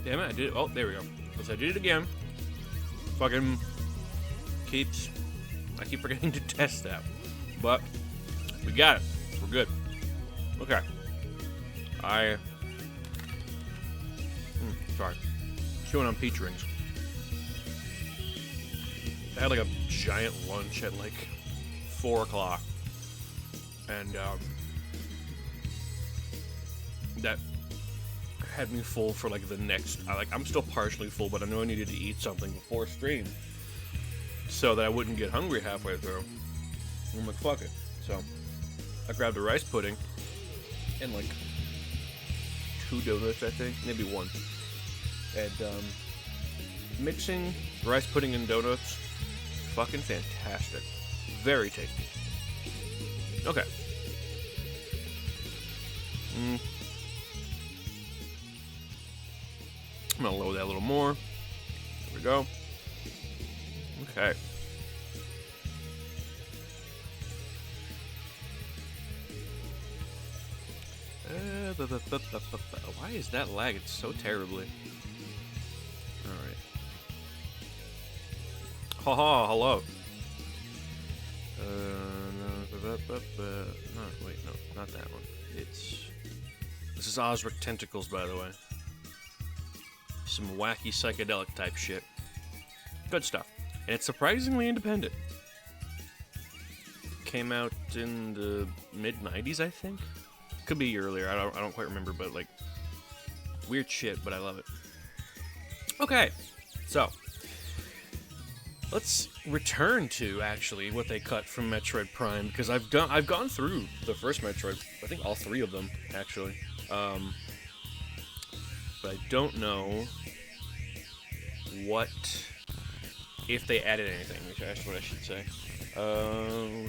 Damn it, I did it. Oh, there we go. Because I did it again. Fucking I keep forgetting to test that. But we got it. We're good. Okay. Sorry. Chewing on peach rings. I had like a giant lunch at like 4 o'clock. And that had me full for like the next. I'm still partially full, but I know I needed to eat something before stream so that I wouldn't get hungry halfway through. I'm like, fuck it. So I grabbed a rice pudding and like 2 donuts, I think, maybe 1. And mixing rice pudding and donuts, fucking fantastic. Very tasty. Okay. I'm gonna lower that a little more. There we go. Okay. Why is that lagging so terribly? Alright. Haha, hello. No, wait, no, not that one. This is Osric Tentacles, by the way. Some wacky psychedelic type shit. Good stuff. And it's surprisingly independent. Came out in the mid-90s, I think? Could be earlier, I don't quite remember, but like, weird shit, but I love it. Okay, so let's return to actually what they cut from Metroid Prime, because I've gone through the first Metroid, I think all 3 of them actually, but I don't know if they added anything, which is what I should say.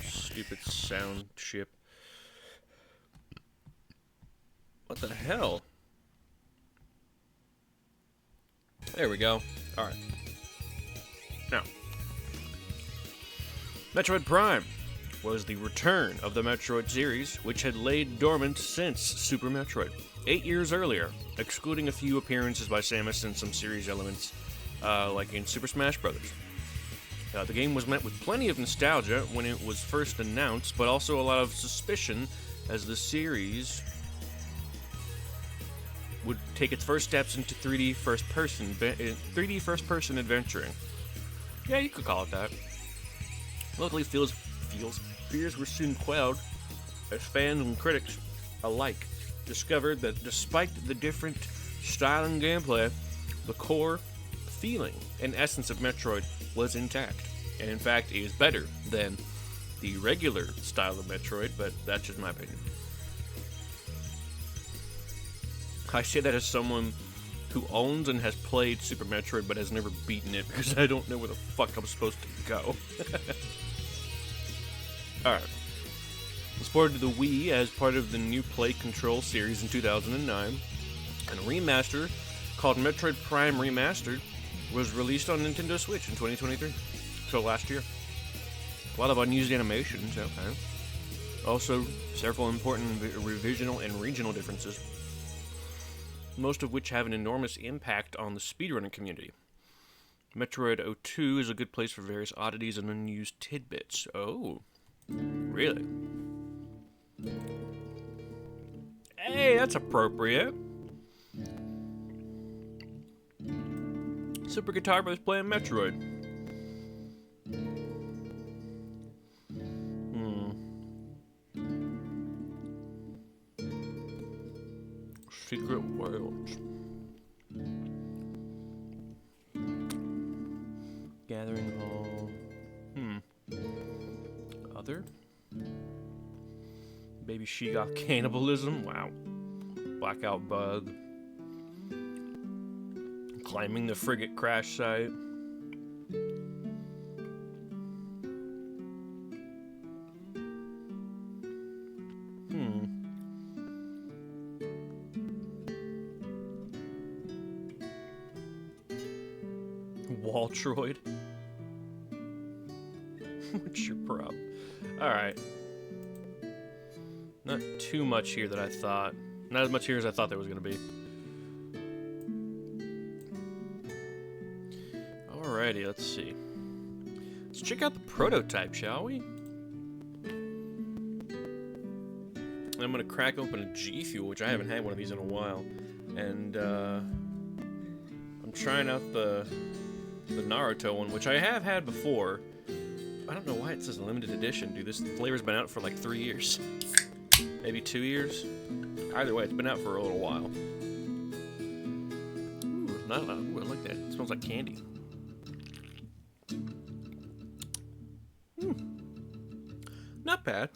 Stupid sound chip. What the hell? There we go. Alright. Now, Metroid Prime was the return of the Metroid series, which had laid dormant since Super Metroid, 8 years earlier, excluding a few appearances by Samus and some series elements, like in Super Smash Bros. The game was met with plenty of nostalgia when it was first announced, but also a lot of suspicion as the series would take its first steps into 3D first-person adventuring. Yeah, you could call it that. Luckily, fears were soon quelled as fans and critics alike discovered that despite the different style and gameplay, the core feeling and essence of Metroid was intact, and in fact is better than the regular style of Metroid, but that's just my opinion. I say that as someone who owns and has played Super Metroid but has never beaten it because I don't know where the fuck I'm supposed to go. Alright. It was ported to the Wii as part of the new Play Control series in 2009, and a remaster called Metroid Prime Remastered was released on Nintendo Switch in 2023, so last year. A lot of unused animations, okay. Also, several important revisional and regional differences, most of which have an enormous impact on the speedrunning community. Metroid 02 is a good place for various oddities and unused tidbits. Oh, really? Hey, that's appropriate. Super Guitar Brothers playing Metroid. Secret Worlds. Gathering Hall. Other? Baby She-Goth Cannibalism. Wow. Blackout Bug. Climbing the frigate crash site. Waltroid. What's your problem? Alright. Not too much here that I thought. Not as much here as I thought there was going to be. Alrighty, let's see. Let's check out the prototype, shall we? I'm gonna crack open a G Fuel, which I haven't had one of these in a while, and I'm trying out the Naruto one, which I have had before. I don't know why it says limited edition, dude. This flavor's been out for like 3 years, maybe 2 years. Either way, it's been out for a little while. Ooh, ooh, I like that. It smells like candy. Not bad.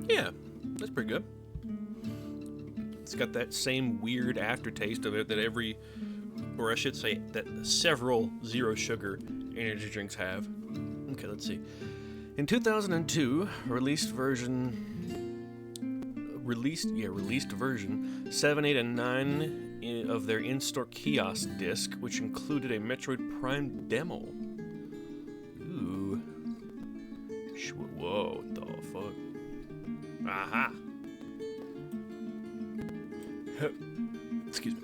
Yeah, that's pretty good. It's got that same weird aftertaste of it that or I should say, that several zero sugar energy drinks have. Okay, let's see. In 2002, released version 7, 8, and 9 of their in-store kiosk disc, which included a Metroid Prime demo. Ooh. Whoa, what the fuck? Aha! Excuse me.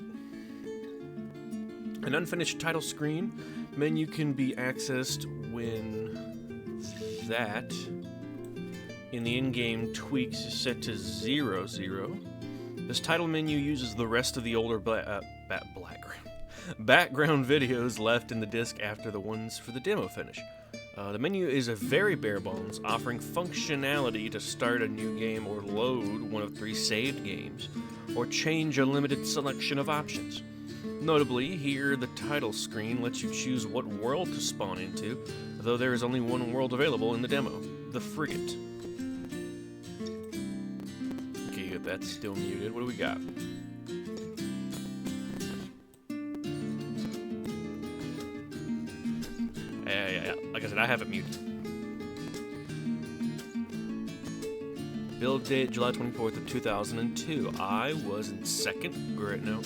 An unfinished title screen menu can be accessed when that in the in-game tweaks is set to 0, 0. This title menu uses the rest of the older background videos left in the disc after the ones for the demo finish. The menu is a very bare bones, offering functionality to start a new game or load one of 3 saved games, or change a limited selection of options. Notably, here the title screen lets you choose what world to spawn into, though there is only one world available in the demo, the Frigate. Okay, good, that's still muted. What do we got? Yeah. Like I said, I have it muted. Build date, July 24th of 2002. I was in 2nd grade. No,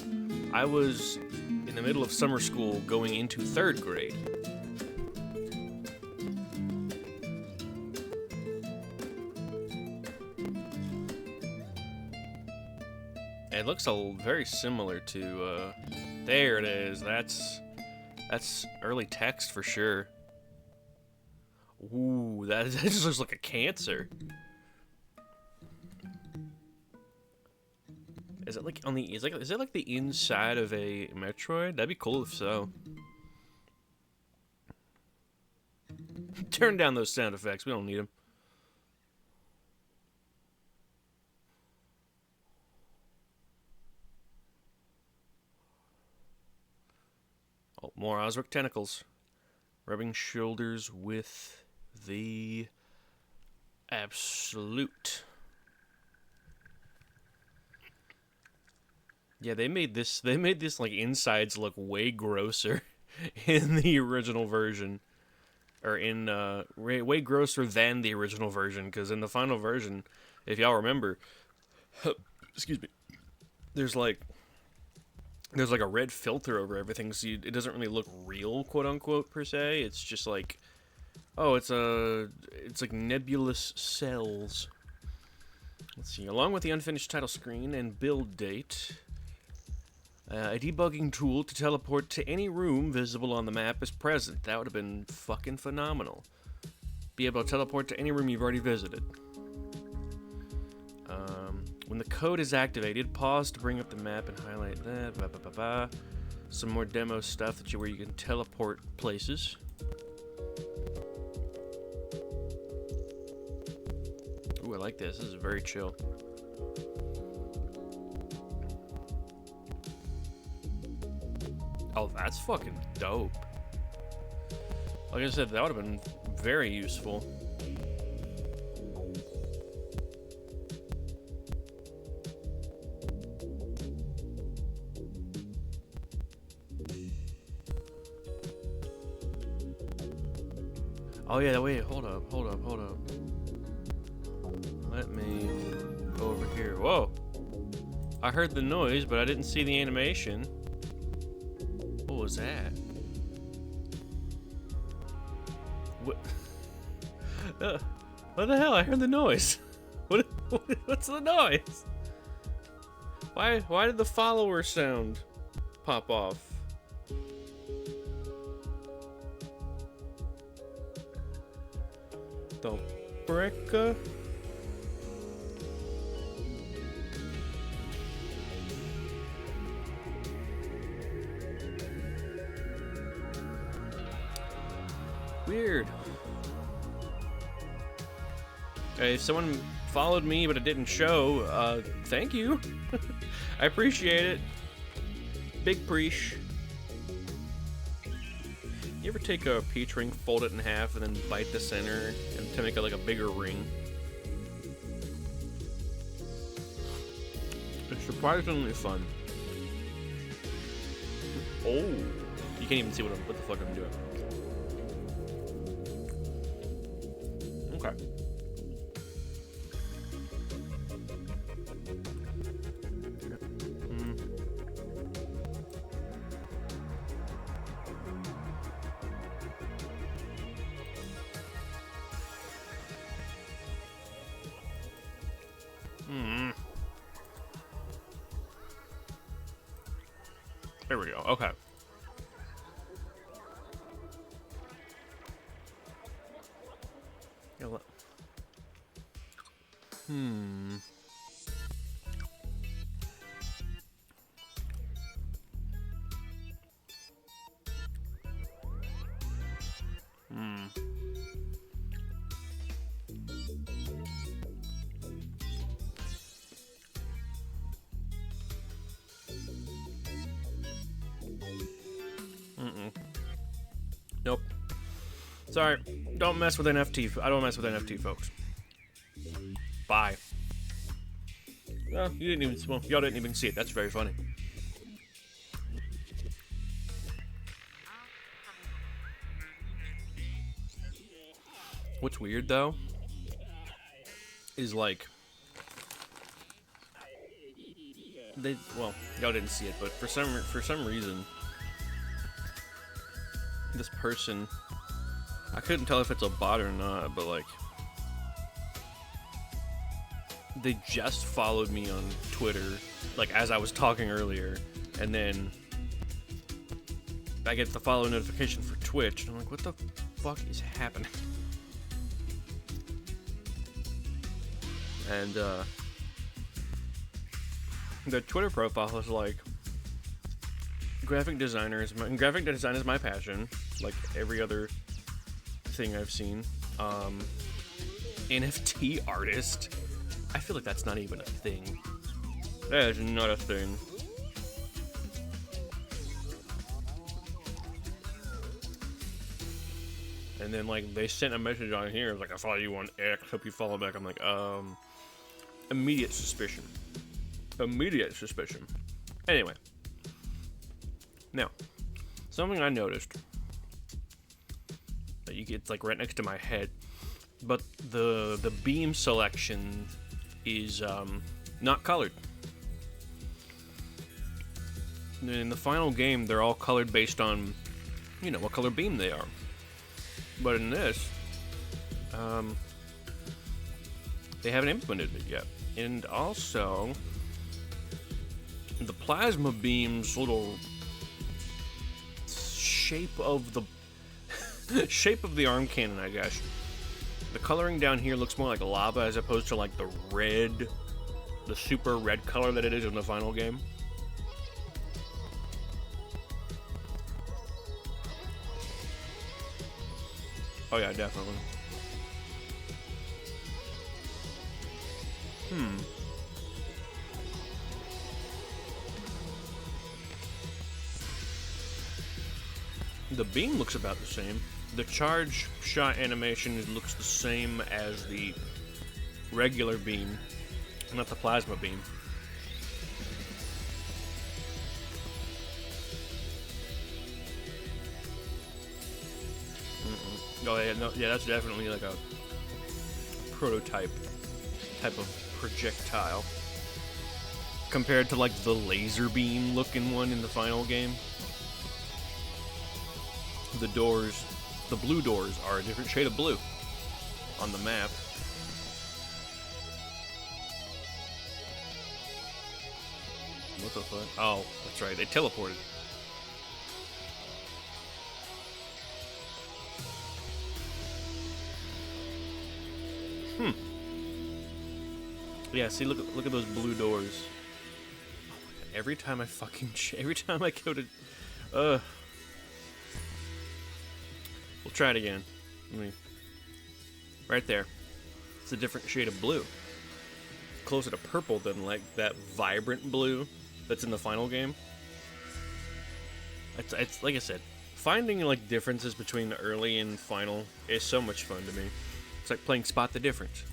I was in the middle of summer school going into 3rd grade. It looks very similar to, there it is. That's early text for sure. Ooh, that just looks like a cancer. Is it like is it like the inside of a Metroid? That'd be cool if so. Turn down those sound effects. We don't need them. Oh, more Osric tentacles. Rubbing shoulders with the Absolute. Yeah, they made this like insides look way grosser in the original version. Or in way grosser than the original version, because in the final version, if y'all remember, excuse me, there's like a red filter over everything, so it doesn't really look real, quote unquote, per se. It's just like, oh, it's like nebulous cells. Let's see. Along with the unfinished title screen and build date, a debugging tool to teleport to any room visible on the map is present. That would have been fucking phenomenal. Be able to teleport to any room you've already visited. When the code is activated, pause to bring up the map and highlight that. Some more demo stuff where you can teleport places. Ooh, I like this. This is very chill. Oh, that's fucking dope. Like I said, that would have been very useful. Oh yeah, wait, hold up. Let me go over here. Whoa! I heard the noise, but I didn't see the animation. What was that? What? What the hell? I heard the noise. What's the noise? Why did the follower sound pop off. The bricka? Weird. Hey, if someone followed me but it didn't show, thank you. I appreciate it. Big preach. You ever take a peach ring, fold it in half, and then bite the center and to make it like a bigger ring? It's surprisingly fun. Oh, you can't even see what the fuck I'm doing. Okay. There we go. Okay. Nope. Sorry. Don't mess with NFT. I don't mess with NFT, folks. Bye. Well, you didn't even. Well, y'all didn't even see it. That's very funny. What's weird though is like well, y'all didn't see it, but for some reason this person, I couldn't tell if it's a bot or not, but like they just followed me on Twitter like as I was talking earlier, and then I get the follow notification for Twitch and I'm like, what the fuck is happening? And the Twitter profile is like, graphic design is my passion, like every other thing I've seen. NFT artist, I feel like that's not even a thing. That is not a thing. And then like they sent a message on here, like, I follow you on X, hope you follow back. I'm like, immediate suspicion. Immediate suspicion. Anyway. Now, something I noticed. It's like right next to my head. But the beam selection is not colored. In the final game, they're all colored based on, you know, what color beam they are. But in this, they haven't implemented it yet. And also, the plasma beam's little shape of the shape of the arm cannon, I guess. The coloring down here looks more like lava as opposed to like the red, the super red color that it is in the final game. Oh yeah, definitely. The beam looks about the same. The charge shot animation looks the same as the regular beam, not the plasma beam. Oh yeah, no, yeah, that's definitely like a prototype type of projectile compared to like the laser beam looking one in the final game. The doors, the blue doors, are a different shade of blue on the map. What the fuck? Oh, that's right, they teleported. Hmm. Yeah, see, look at those blue doors. Oh my god, every time I fucking... every time I go to... We'll try it again. Right there. It's a different shade of blue. Closer to purple than, like, that vibrant blue that's in the final game. It's like I said, finding, like, differences between the early and final is so much fun to me. It's like playing Spot the Difference.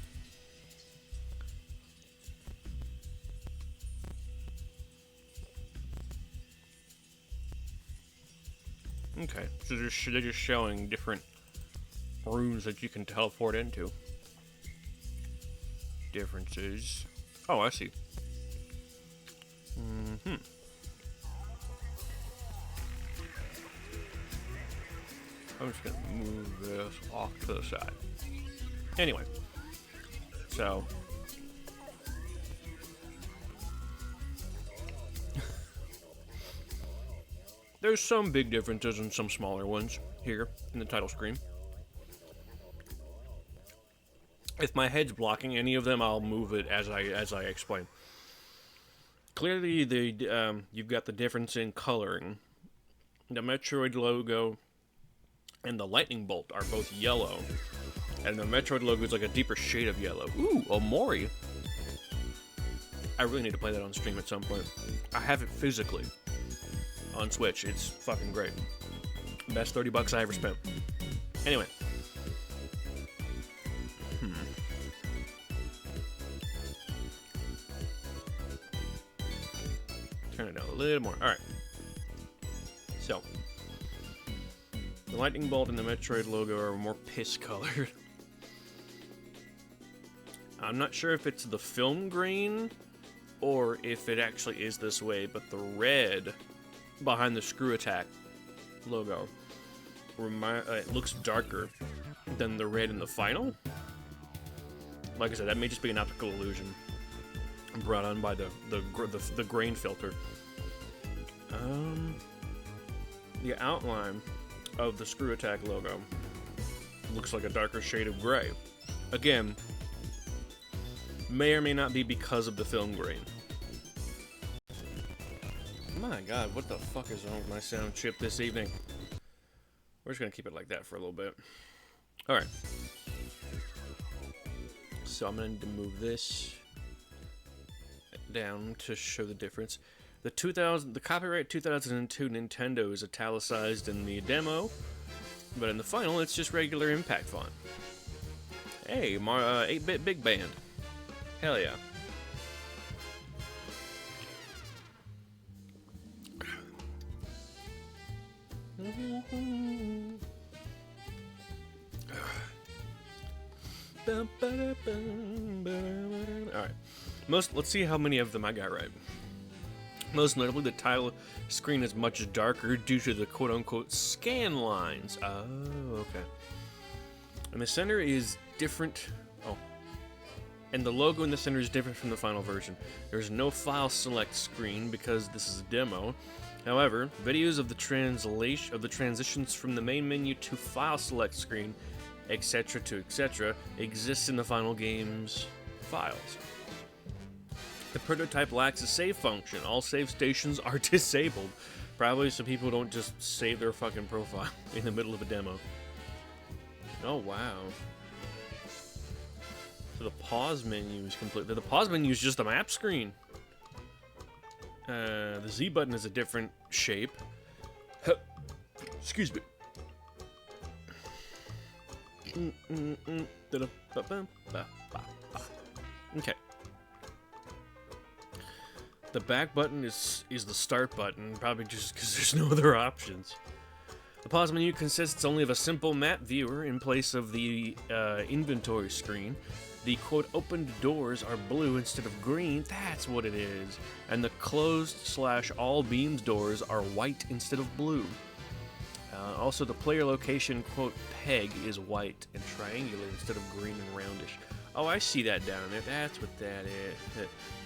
Okay, so they're just showing different rooms that you can teleport into. Differences. Oh, I see. Mm-hmm. I'm just gonna move this off to the side. Anyway, so there's some big differences and some smaller ones here in the title screen. If my head's blocking any of them, I'll move it as I explain. Clearly, you've got the difference in coloring. The Metroid logo and the lightning bolt are both yellow, and the Metroid logo is like a deeper shade of yellow. Ooh, Omori. I really need to play that on stream at some point. I have it physically on Switch. It's fucking great. Best 30 bucks I ever spent. Anyway. Turn it down a little more. Alright. So. The lightning bolt and the Metroid logo are more piss colored. I'm not sure if it's the film grain or if it actually is this way, but the red behind the screw attack logo it looks darker than the red in the final. Like I said, that may just be an optical illusion brought on by the grain filter. The outline of the screw attack logo looks like a darker shade of gray. Again, may or may not be because of the film grain. My god, what the fuck is wrong with my sound chip this evening? We're just gonna keep it like that for a little bit. Alright. So I'm gonna need to move this down to show the difference. The copyright 2002 Nintendo is italicized in the demo, but in the final it's just regular impact font. Hey, 8-bit big band. Hell yeah. Alright. Let's see how many of them I got right. Most notably, the title screen is much darker due to the quote-unquote scan lines. Oh, okay. And the center is different. Oh. And the logo in the center is different from the final version. There's no file select screen because this is a demo. However, videos of the transitions from the main menu to file select screen, etc. to etc. exists in the final game's files. The prototype lacks a save function. All save stations are disabled. Probably so people don't just save their fucking profile in the middle of a demo. Oh, wow. So the pause menu is complete. The pause menu is just a map screen. The Z button is a different shape. Excuse me. Okay. The back button is the start button, probably just because there's no other options. The pause menu consists only of a simple map viewer in place of the inventory screen. The quote opened doors are blue instead of green, that's what it is. And the closed / all beams doors are white instead of blue. Also, the player location quote peg is white and triangular instead of green and roundish. Oh, I see that down there. That's what that is.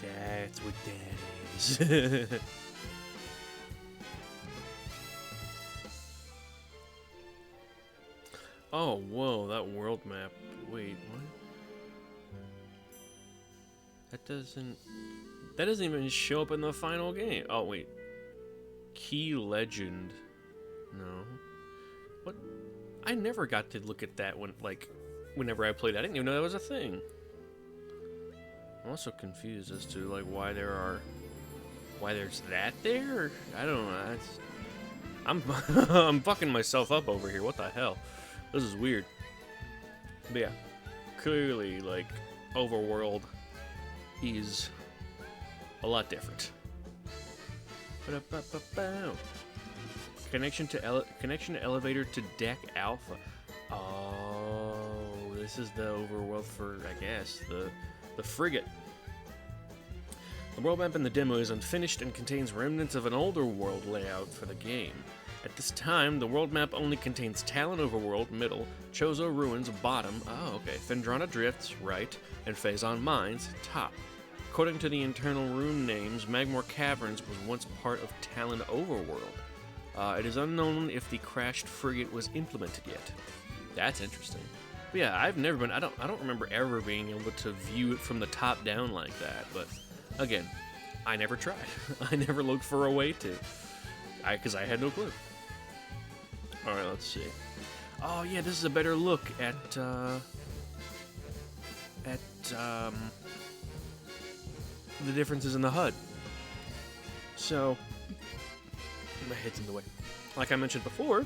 That's what that is. Oh, whoa, that world map. Wait, what? That doesn't even show up in the final game. Oh, wait. Key Legend. No. What? I never got to look at that whenever I played. I didn't even know that was a thing. I'm also confused as to, like, why there's that there? I don't know. I'm I'm fucking myself up over here. What the hell? This is weird. But yeah, clearly, like, Overworld is a lot different. Connection to elevator to deck alpha. Oh, this is the Overworld for, I guess, the frigate. The world map in the demo is unfinished and contains remnants of an older world layout for the game. At this time, the world map only contains Talon Overworld, middle, Chozo Ruins, bottom, Phendrana Drifts, right, and Phazon Mines, top. According to the internal rune names, Magmore Caverns was once part of Talon Overworld. It is unknown if the crashed frigate was implemented yet. That's interesting. But yeah, I don't remember ever being able to view it from the top down like that, but again, I never tried. I never looked for a way to. Because I had no clue. Alright, let's see. Oh yeah, this is a better look at the differences in the HUD. So, my head's in the way. Like I mentioned before,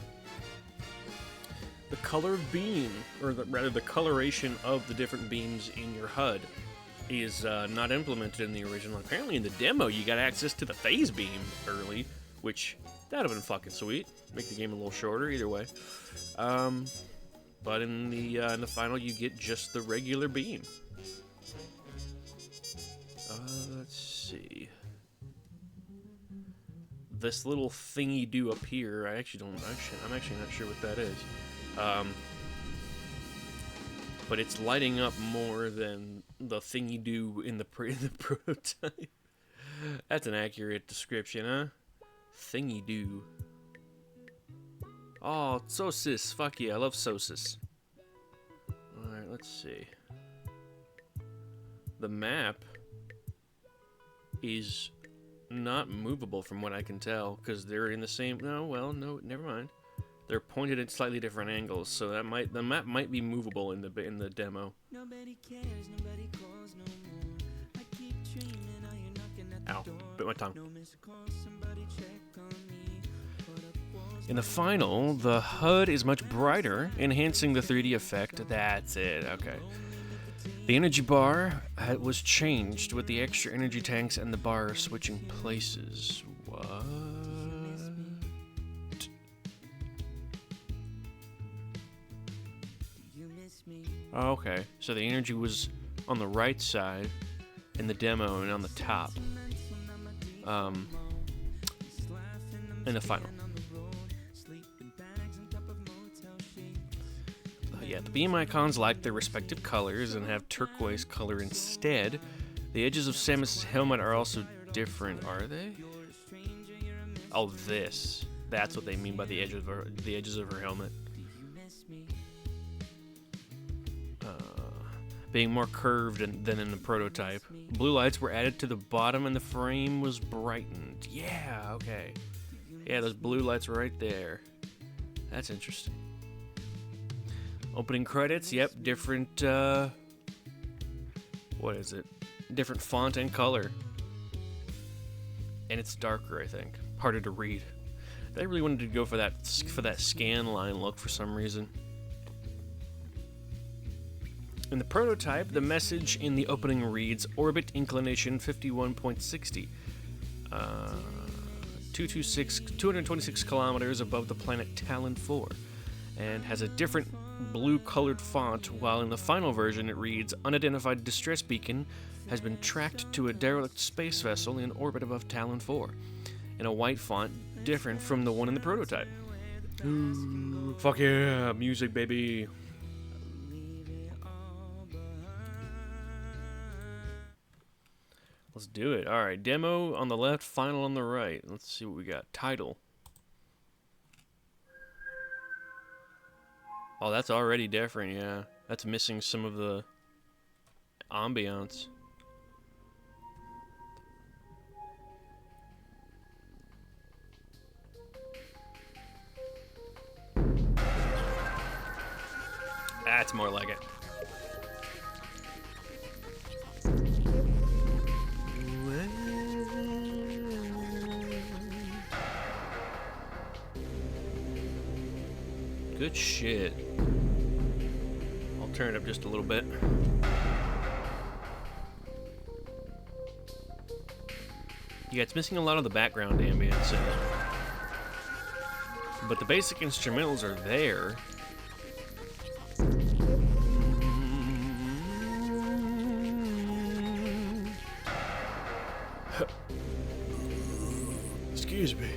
the color beam, or rather the coloration of the different beams in your HUD is not implemented in the original. Apparently in the demo you got access to the phase beam early, which that'd have been fucking sweet. Make the game a little shorter either way. But in the final you get just the regular beam. Let's see. This little thingy do up here, I'm actually not sure what that is. But it's lighting up more than the thingy do in the prototype. That's an accurate description, huh? Thingy do. Oh, Sosis. Fuck yeah, I love Sosis. Alright, let's see. The map is not movable from what I can tell, because they're in the same... No, never mind. They're pointed at slightly different angles, so the map might be movable in the demo. Nobody cares, nobody calls no more. I keep dreaming, now you're knocking at the door. Ow, bit my tongue. No missed call, somebody check on me. In the final, the HUD is much brighter, enhancing the 3D effect. That's it, okay. The energy bar was changed with the extra energy tanks and the bar switching places. What? Oh, okay, so the energy was on the right side in the demo and on the top in the final. Yeah, the beam icons lack their respective colors and have turquoise color instead. The edges of Samus's helmet are also different, are they? Oh, this. That's what they mean by the edges of her helmet. Being more curved than in the prototype. Blue lights were added to the bottom and the frame was brightened. Yeah, okay. Yeah, those blue lights were right there. That's interesting. Opening credits, yep, different, what is it? Different font and color. And it's darker, I think. Harder to read. They really wanted to go for that scan line look for some reason. In the prototype, the message in the opening reads, Orbit Inclination 51.60. 226 kilometers above the planet Talon 4. And has a different blue-colored font, while in the final version it reads, Unidentified Distress Beacon has been tracked to a derelict space vessel in orbit above Talon 4, in a white font different from the one in the prototype. Ooh, fuck yeah, music, baby. Let's do it. Alright, demo on the left, final on the right. Let's see what we got. Title. Oh, that's already different, yeah. That's missing some of the ambiance. That's more like it. Good shit. I'll turn it up just a little bit. Yeah, it's missing a lot of the background ambience, but the basic instrumentals are there. Excuse me.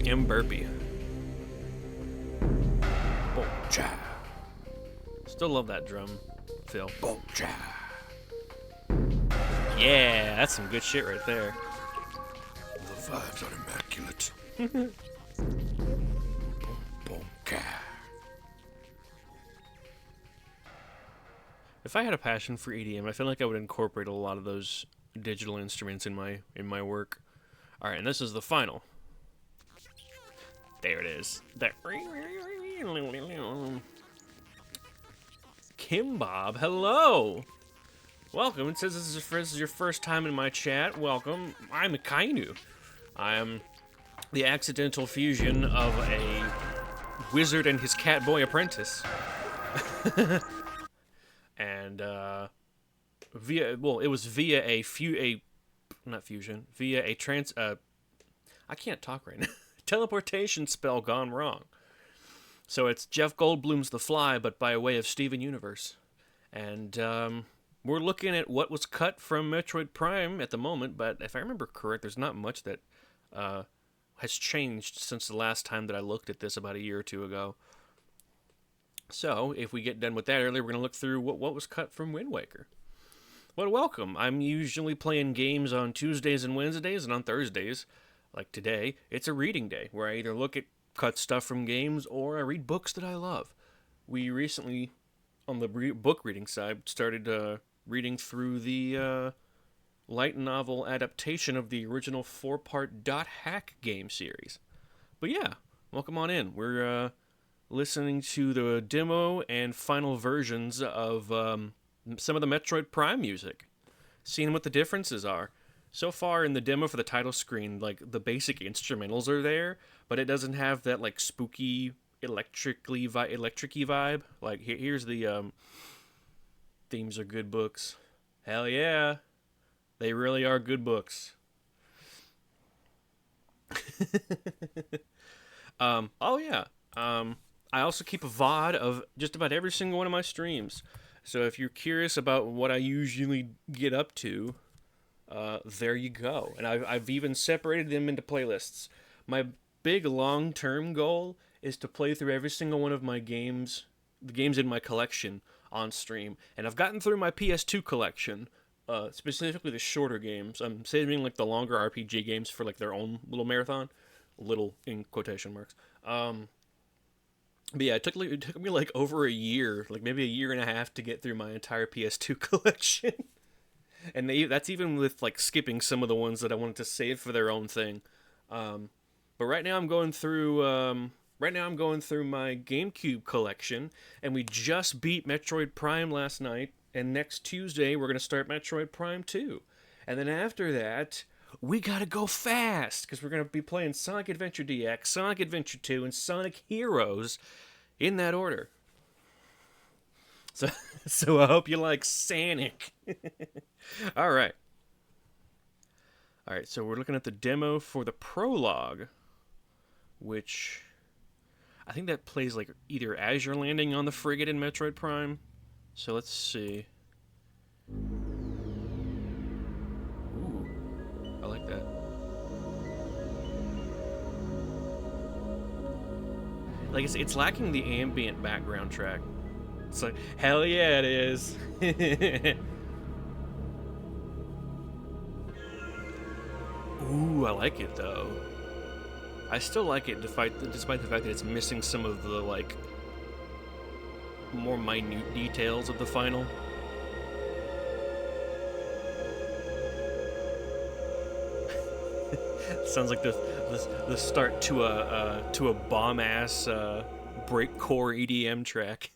M. Burpee. Boom-cha. Still love that drum, Phil. Boom-cha. Yeah, that's some good shit right there. The vibes are immaculate. Boom-cha. If I had a passion for EDM, I feel like I would incorporate a lot of those digital instruments in my work. All right, and this is the final. There it is. That. Kim Bob, hello. Welcome. It says this is your first time in my chat. Welcome. I'm Kainu. I'm the accidental fusion of a wizard and his catboy apprentice. And via I can't talk right now. Teleportation spell gone wrong. So it's Jeff Goldblum's The Fly, but by way of Steven Universe. And we're looking at what was cut from Metroid Prime at the moment, but if I remember correct, there's not much that has changed since the last time that I looked at this about a year or two ago. So, if we get done with that earlier, we're going to look through what was cut from Wind Waker. Well, welcome. I'm usually playing games on Tuesdays and Wednesdays, and on Thursdays, like today, it's a reading day, where I either look at cut stuff from games or I read books that I love. We recently, on the book reading side, started reading through the light novel adaptation of the original 4-part Dot Hack game series. But yeah, welcome on in. We're listening to the demo and final versions of some of the Metroid Prime music, seeing what the differences are. So far in the demo for the title screen, like, the basic instrumentals are there, but it doesn't have that, like, spooky, electric-y vibe. Like, here's the themes are good books. Hell yeah, they really are good books. Oh yeah. I also keep a VOD of just about every single one of my streams. So if you're curious about what I usually get up to, there you go. And I've even separated them into playlists. My big long-term goal is to play through every single one of my games, the games in my collection, on stream. And I've gotten through my PS2 collection, specifically the shorter games. I'm saving, like, the longer RPG games for, like, their own little marathon. Little in quotation marks. But yeah, it took me like over a year, like maybe a year and a half to get through my entire PS2 collection. And that's even with, like, skipping some of the ones that I wanted to save for their own thing. But right now I'm going through my GameCube collection, and we just beat Metroid Prime last night, and next Tuesday we're going to start Metroid Prime 2. And then after that, we gotta go fast, because we're going to be playing Sonic Adventure DX, Sonic Adventure 2, and Sonic Heroes in that order. So I hope you like Sonic. Alright, so we're looking at the demo for the prologue, which I think that plays like either as you're landing on the frigate in Metroid Prime. So let's see. I like that. Like, it's lacking the ambient background track. It's like, hell yeah, it is. Ooh, I like it though. I still like it despite the fact that it's missing some of the, like, more minute details of the final. Sounds like the start to a bomb ass breakcore EDM track.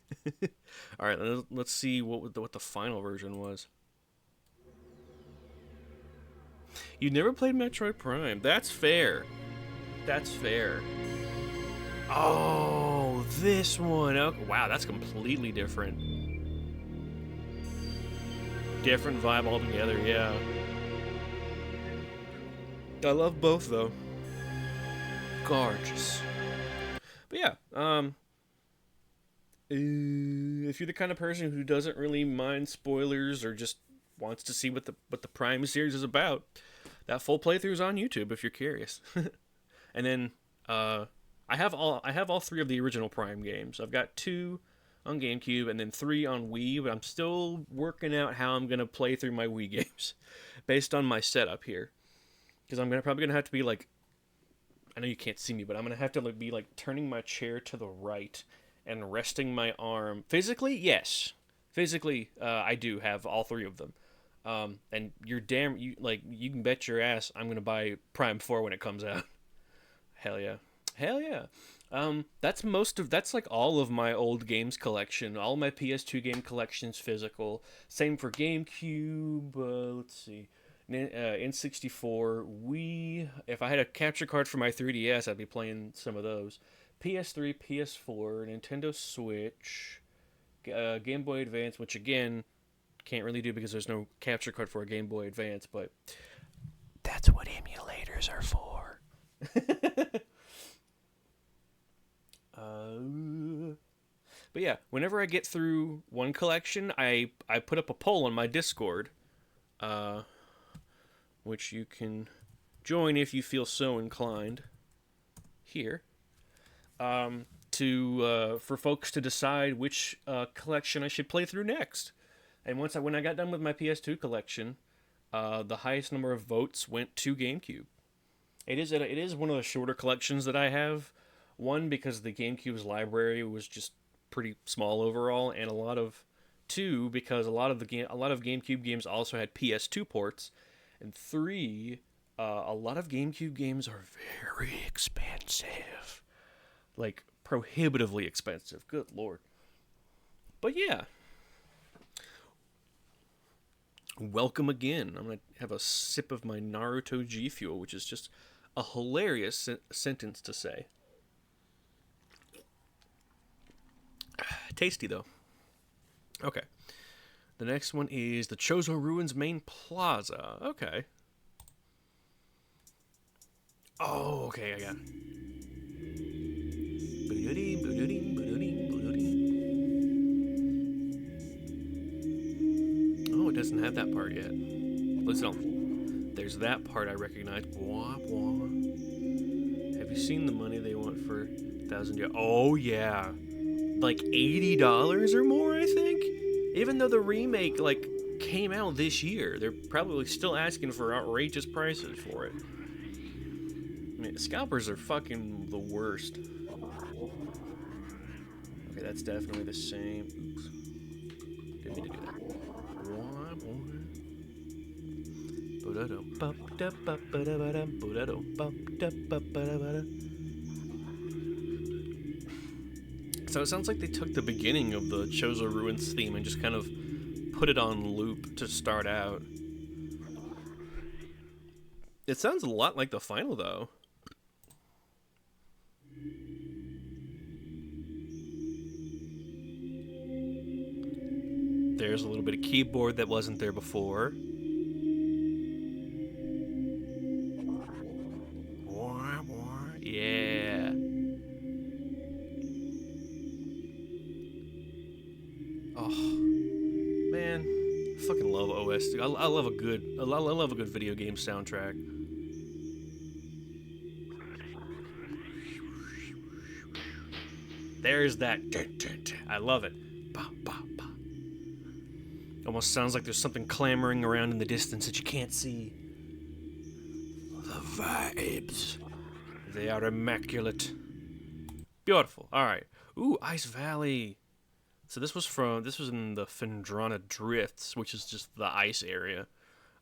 All right, let's see what the final version was. You never played Metroid Prime. That's fair. That's fair. Oh, this one. Okay. Wow, that's completely different. Different vibe altogether, yeah. I love both, though. Gorgeous. But yeah, if you're the kind of person who doesn't really mind spoilers or just wants to see what the Prime series is about, that full playthrough is on YouTube if you're curious. And then I have all three of the original Prime games. I've got two on GameCube and then three on Wii, but I'm still working out how I'm gonna play through my Wii games based on my setup here. Because probably gonna have to be like, I know you can't see me, but I'm gonna have to be like turning my chair to the right and resting my arm. Physically, yes. Physically, I do have all three of them. And you can bet your ass I'm gonna buy Prime 4 when it comes out. Hell yeah. Hell yeah. That's like all of my old games collection. All my PS2 game collections physical. Same for GameCube. Let's see. N64, Wii. If I had a capture card for my 3DS, I'd be playing some of those. PS3, PS4, Nintendo Switch, Game Boy Advance, which again can't really do because there's no capture card for a Game Boy Advance, but that's what emulators are for. But yeah, whenever I get through one collection, I put up a poll on my Discord, uh, which you can join if you feel so inclined. Here, to for folks to decide which collection I should play through next. And when I got done with my PS2 collection, the highest number of votes went to GameCube. It is one of the shorter collections that I have. One, because the GameCube's library was just pretty small overall, and two, because a lot of GameCube games also had PS2 ports, and three, a lot of GameCube games are very expensive, like prohibitively expensive. Good lord. But yeah, welcome again. I'm gonna have a sip of my Naruto G Fuel, which is just a hilarious sentence to say. Tasty though. Okay. The next one is the Chozo Ruins main plaza. Okay. Oh, okay, I got it. Oh, it doesn't have that part yet. Listen, there's that part I recognize. Bwah, bwah. Have you seen the money they want for 1,000 yen? Oh, yeah. Like $80 or more, I think? Even though the remake, like, came out this year, they're probably still asking for outrageous prices for it. I mean, scalpers are fucking the worst. Okay, that's definitely the same. Oops. Didn't mean to do that. So it sounds like they took the beginning of the Chozo Ruins theme and just kind of put it on loop to start out. It sounds a lot like the final, though. There's a little bit of keyboard that wasn't there before. Yeah. Oh man, I fucking love OST. I love a good video game soundtrack. There's that. I love it. Almost sounds like there's something clamoring around in the distance that you can't see. The vibes. They are immaculate. Beautiful. Alright. Ooh, Ice Valley. So this was in the Phendrana Drifts, which is just the ice area.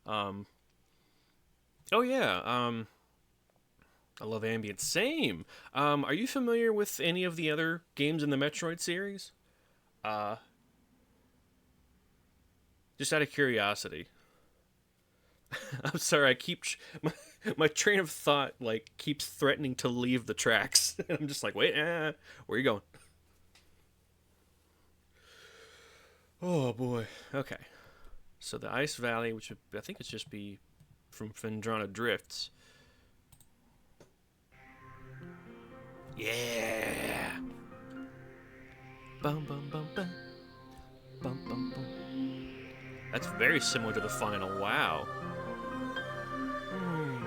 Oh yeah. I love ambient. Same. Are you familiar with any of the other games in the Metroid series? Uh, just out of curiosity, I'm sorry. I keep my train of thought like keeps threatening to leave the tracks. I'm just like, wait, where are you going? Oh boy. Okay. So the Ice Valley, which I think it's just be from Fendrana Drifts. Yeah. Bum bum bum bum bum bum bum. That's very similar to the final. Wow. Hmm.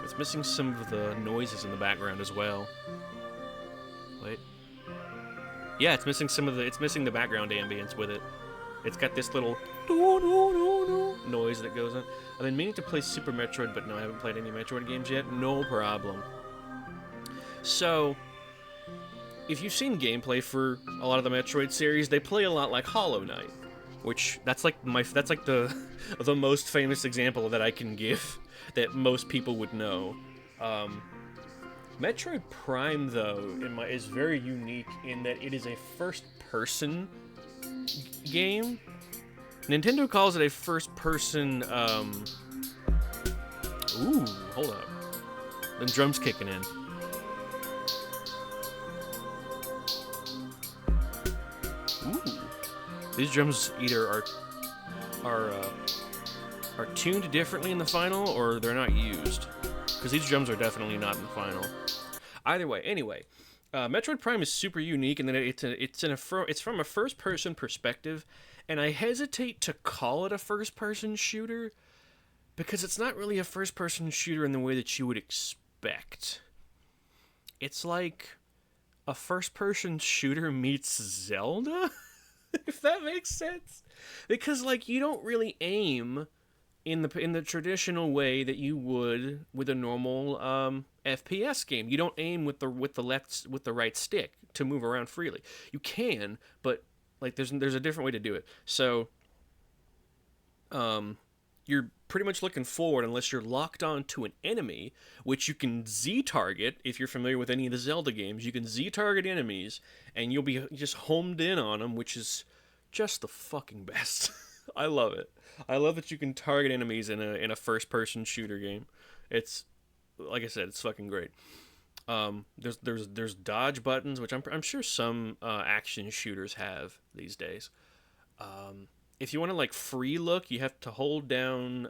It's missing some of the noises in the background as well. Wait. Yeah, it's missing some of the. It's missing the background ambience with it. It's got this little noise that goes on. I've been meaning to play Super Metroid, but no, I haven't played any Metroid games yet. No problem. So, if you've seen gameplay for a lot of the Metroid series, they play a lot like Hollow Knight, which that's like the the most famous example that I can give that most people would know. Um, Metroid Prime, though, is very unique in that it is a first-person game. Nintendo calls it a first-person. Ooh, hold up. Them drums kicking in. Ooh, these drums either are are tuned differently in the final, or they're not used. Because these drums are definitely not in the final. Either way, anyway, Metroid Prime is super unique in that it's from a first-person perspective, and I hesitate to call it a first-person shooter because it's not really a first-person shooter in the way that you would expect. It's like a first-person shooter meets Zelda, if that makes sense. Because like you don't really aim in the traditional way that you would with a normal FPS game. You don't aim with the right stick to move around freely. You can, but like there's a different way to do it. So you're pretty much looking forward unless you're locked on to an enemy, which you can Z target if you're familiar with any of the Zelda games. You can Z target enemies, and you'll be just homed in on them, which is just the fucking best. I love it. I love that you can target enemies in a first person shooter game. It's like I said, it's fucking great. There's dodge buttons, which I'm sure some action shooters have these days. If you want to like free look, you have to hold down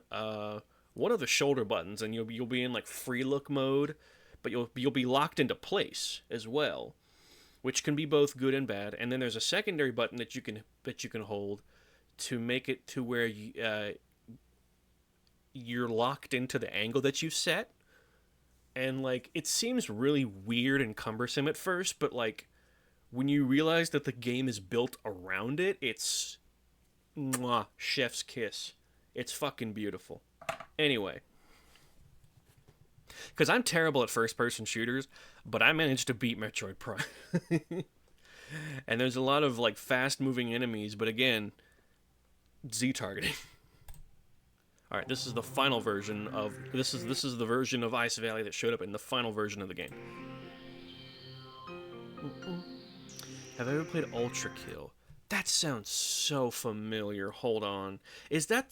one of the shoulder buttons, and you'll be in like free look mode, but you'll be locked into place as well, which can be both good and bad. And then there's a secondary button that you can hold to make it to where you're locked into the angle that you've set. And like it seems really weird and cumbersome at first, but like when you realize that the game is built around it, it's mwah, chef's kiss. It's fucking beautiful. Anyway, because I'm terrible at first person shooters, but I managed to beat Metroid Prime. And there's a lot of like fast moving enemies, but again, Z targeting. All right, this is the final version of this is the version of Ice Valley that showed up in the final version of the game. Have I ever played Ultra Kill? That sounds so familiar. Hold on. Is that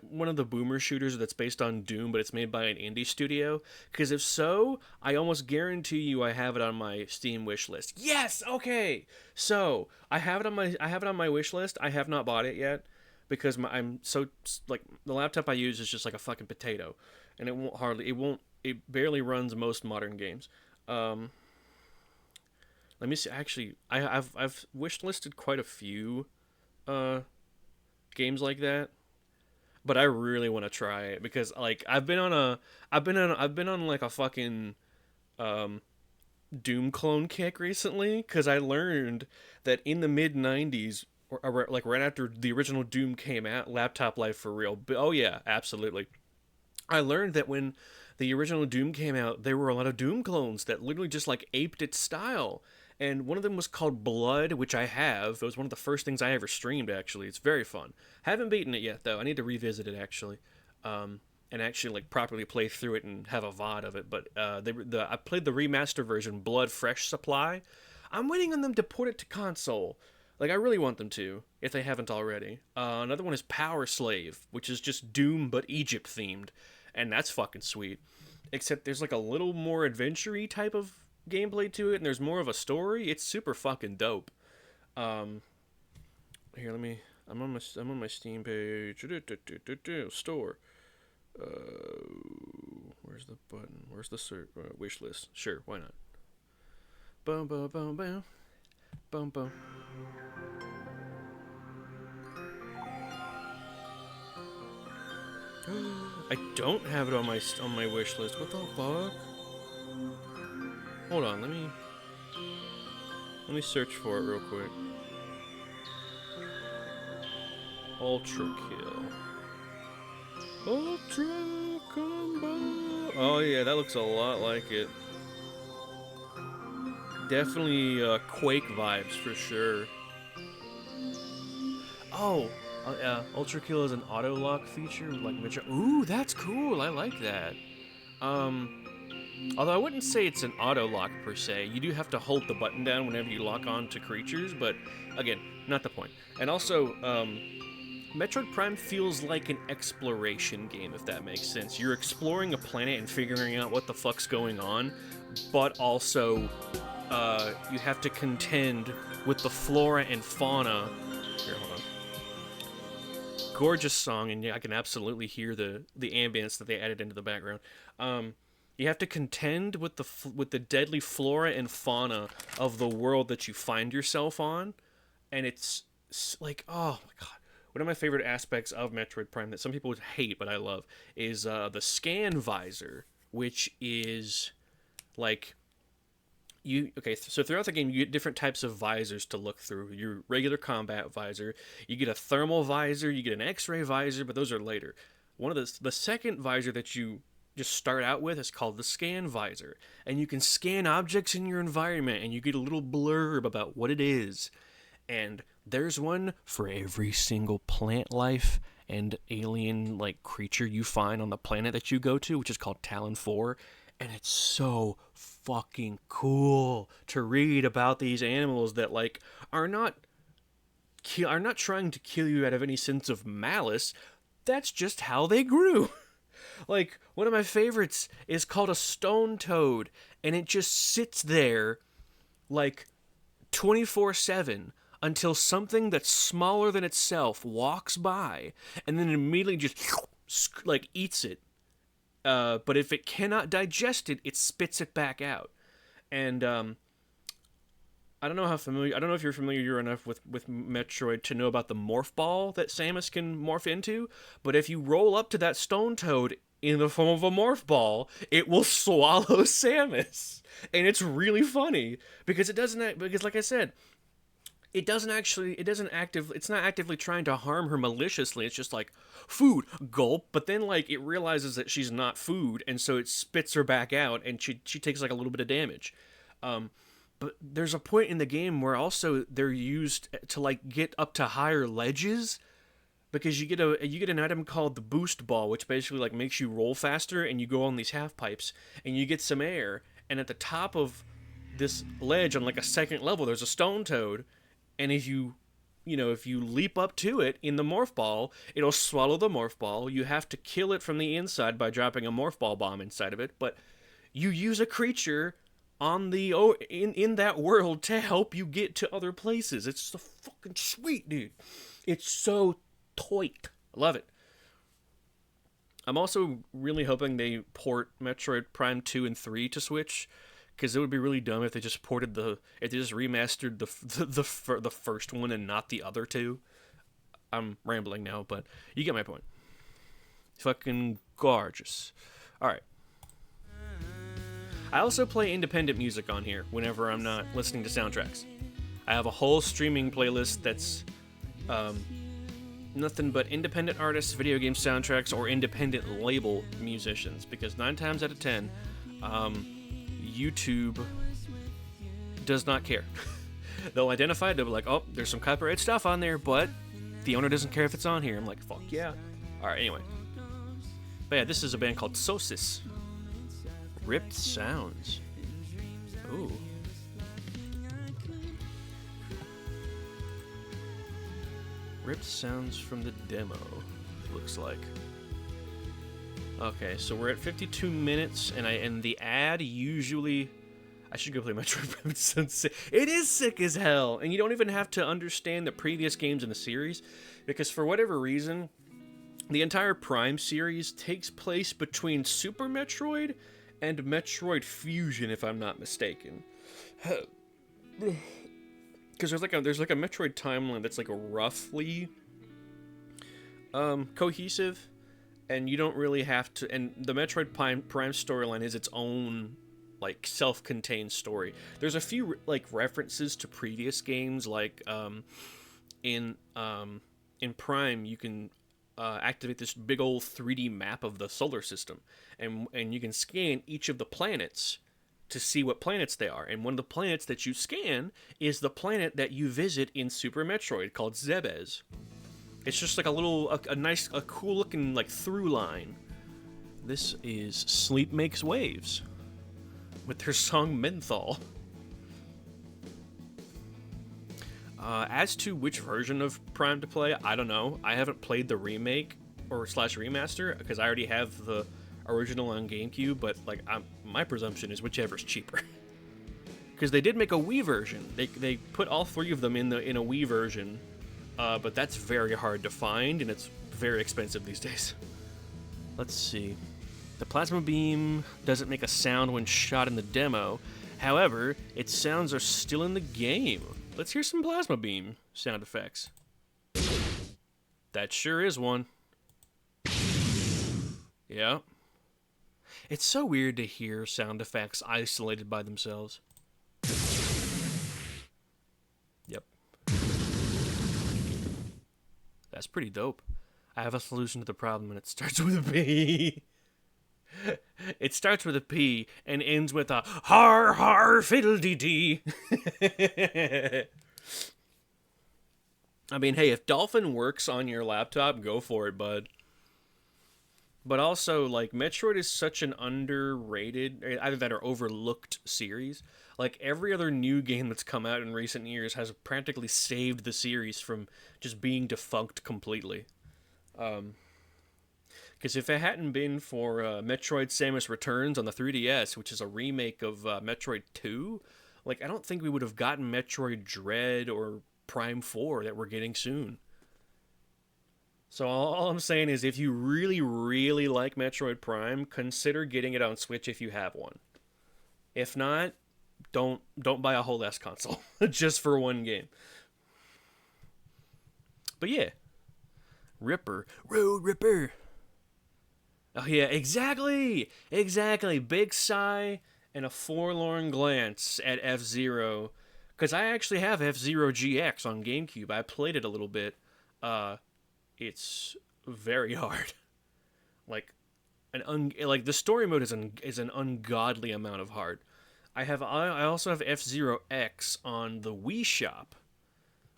one of the boomer shooters that's based on Doom, but it's made by an indie studio? Because if so, I almost guarantee you I have it on my Steam wish list. Yes. Okay. So I have it on my wish list. I have not bought it yet because I'm so like the laptop I use is just like a fucking potato, and it barely runs most modern games. Let me see. Actually, I've wish listed quite a few games like that, but I really want to try it because like I've been on like a fucking Doom clone kick recently because I learned that in the mid '90s, or like right after the original Doom came out, laptop life for real. Oh yeah, absolutely. I learned that when the original Doom came out, there were a lot of Doom clones that literally just like aped its style. And one of them was called Blood, which I have. It was one of the first things I ever streamed, actually. It's very fun. Haven't beaten it yet, though. I need to revisit it, actually. and actually like properly play through it and have a VOD of it. But I played the remaster version, Blood Fresh Supply. I'm waiting on them to port it to console. Like I really want them to, if they haven't already. Another one is Power Slave, which is just Doom but Egypt themed, and that's fucking sweet. Except there's like a little more adventure-y type of gameplay to it, and there's more of a story. It's super fucking dope. Here, let me. I'm on my Steam page. Store. Where's the button? Where's the wish list? Sure, why not? Boom, boom, boom, boom, boom, boom. I don't have it on my wish list. What the fuck? Hold on, let me search for it real quick. Ultra Kill. Ultra Combo. Oh yeah, that looks a lot like it. Definitely Quake vibes for sure. Oh, Ultra Kill is an auto lock feature, like Metroid. Ooh, that's cool. I like that. Although I wouldn't say it's an auto lock per se. You do have to hold the button down whenever you lock on to creatures, but again, not the point. And also, Metroid Prime feels like an exploration game, if that makes sense. You're exploring a planet and figuring out what the fuck's going on, but also you have to contend with the flora and fauna. Here, hold on. Gorgeous song, and yeah, I can absolutely hear the ambience that they added into the background. You have to contend with the deadly flora and fauna of the world that you find yourself on, and it's like, oh my god. One of my favorite aspects of Metroid Prime that some people would hate, but I love, is the scan visor, which is like so throughout the game you get different types of visors to look through. Your regular combat visor, you get a thermal visor, you get an X-ray visor, but those are later. One of the second visor that you just start out with is called the scan visor, and you can scan objects in your environment, and you get a little blurb about what it is. And there's one for every single plant life and alien like creature you find on the planet that you go to, which is called Talon 4, and it's so fucking cool to read about these animals that like are not trying to kill you out of any sense of malice. That's just how they grew. Like, one of my favorites is called a stone toad, and it just sits there like 24/7 until something that's smaller than itself walks by, and then immediately just like eats it. But if it cannot digest it, it spits it back out. And I don't know if you're familiar enough with Metroid to know about the morph ball that Samus can morph into, but if you roll up to that stone toad in the form of a morph ball, it will swallow Samus. And it's really funny because like I said, it's not actively trying to harm her maliciously. It's just like, food, gulp, but then like it realizes that she's not food, and so it spits her back out, and she takes like a little bit of damage. But there's a point in the game where also they're used to like get up to higher ledges, because you get an item called the boost ball, which basically like makes you roll faster, and you go on these half pipes and you get some air, and at the top of this ledge on like a second level there's a stone toad, and if you leap up to it in the morph ball, it'll swallow the morph ball. You have to kill it from the inside by dropping a morph ball bomb inside of it, but you use a creature in that world to help you get to other places. It's so fucking sweet, dude. It's so toit. I love it. I'm also really hoping they port Metroid Prime 2 and 3 to Switch, because it would be really dumb if they just remastered the first one and not the other two. I'm rambling now, but you get my point. Fucking gorgeous. Alright. I also play independent music on here whenever I'm not listening to soundtracks. I have a whole streaming playlist that's nothing but independent artists, video game soundtracks, or independent label musicians, because 9 times out of 10, YouTube does not care. They'll identify it, they'll be like, oh, there's some copyright stuff on there, but the owner doesn't care if it's on here. I'm like, fuck yeah. Alright, anyway. But yeah, this is a band called Sosis. Ripped Sounds. Ooh. Ripped Sounds from the demo, looks like. Okay, so we're at 52 minutes, and the ad usually... I should go play Metroid Prime. It sounds sick. It is sick as hell, and you don't even have to understand the previous games in the series, because for whatever reason, the entire Prime series takes place between Super Metroid and Metroid Fusion, if I'm not mistaken. Because there's like a Metroid timeline that's like roughly cohesive, and you don't really have to. And the Metroid Prime storyline is its own like self-contained story. There's a few like references to previous games, like in Prime you can activate this big old 3D map of the solar system, and you can scan each of the planets to see what planets they are. And one of the planets that you scan is the planet that you visit in Super Metroid, called Zebes. It's just like a nice, cool looking like through line. This is Sleep Makes Waves with their song Menthol. As to which version of Prime to play, I don't know. I haven't played the remake or / remaster because I already have the original on GameCube, but like my presumption is whichever's cheaper. Because they did make a Wii version. They put all three of them in a Wii version, but that's very hard to find and it's very expensive these days. Let's see. The plasma beam doesn't make a sound when shot in the demo. However, its sounds are still in the game. Let's hear some plasma beam sound effects. That sure is one. Yeah. It's so weird to hear sound effects isolated by themselves. Yep. That's pretty dope. I have a solution to the problem, and it starts with a P. It starts with a P and ends with a har har fiddle-dee-dee. I mean, hey, if Dolphin works on your laptop, go for it, bud. But also, like, Metroid is such an underrated, either that or overlooked series. Like, every other new game that's come out in recent years has practically saved the series from just being defunct completely. Because if it hadn't been for Metroid Samus Returns on the 3DS, which is a remake of Metroid 2, like, I don't think we would have gotten Metroid Dread or Prime 4 that we're getting soon. So all I'm saying is if you really, really like Metroid Prime, consider getting it on Switch if you have one. If not, don't buy a whole ass console just for one game. But yeah. Ripper. Road Ripper. Oh yeah, exactly! Exactly. Big sigh and a forlorn glance at F-Zero. Because I actually have F-Zero GX on GameCube. I played it a little bit. It's very hard. Like the story mode is an ungodly amount of hard. I also have F-Zero X on the Wii Shop.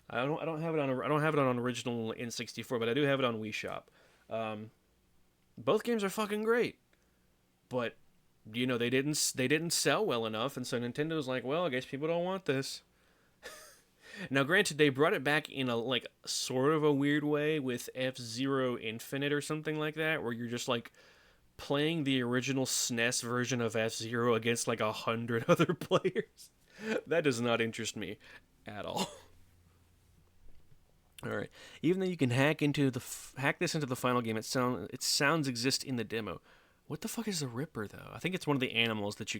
I don't have it on original N64, but I do have it on Wii Shop. Both games are fucking great, but you know they didn't sell well enough, and so Nintendo's like, well, I guess people don't want this. Now, granted, they brought it back in a like sort of a weird way with F-Zero Infinite or something like that, where you're just like playing the original SNES version of F-Zero against like 100 other players. That does not interest me at all. All right. Even though you can hack this into the final game, its sounds exist in the demo. What the fuck is the Ripper though? I think it's one of the animals that you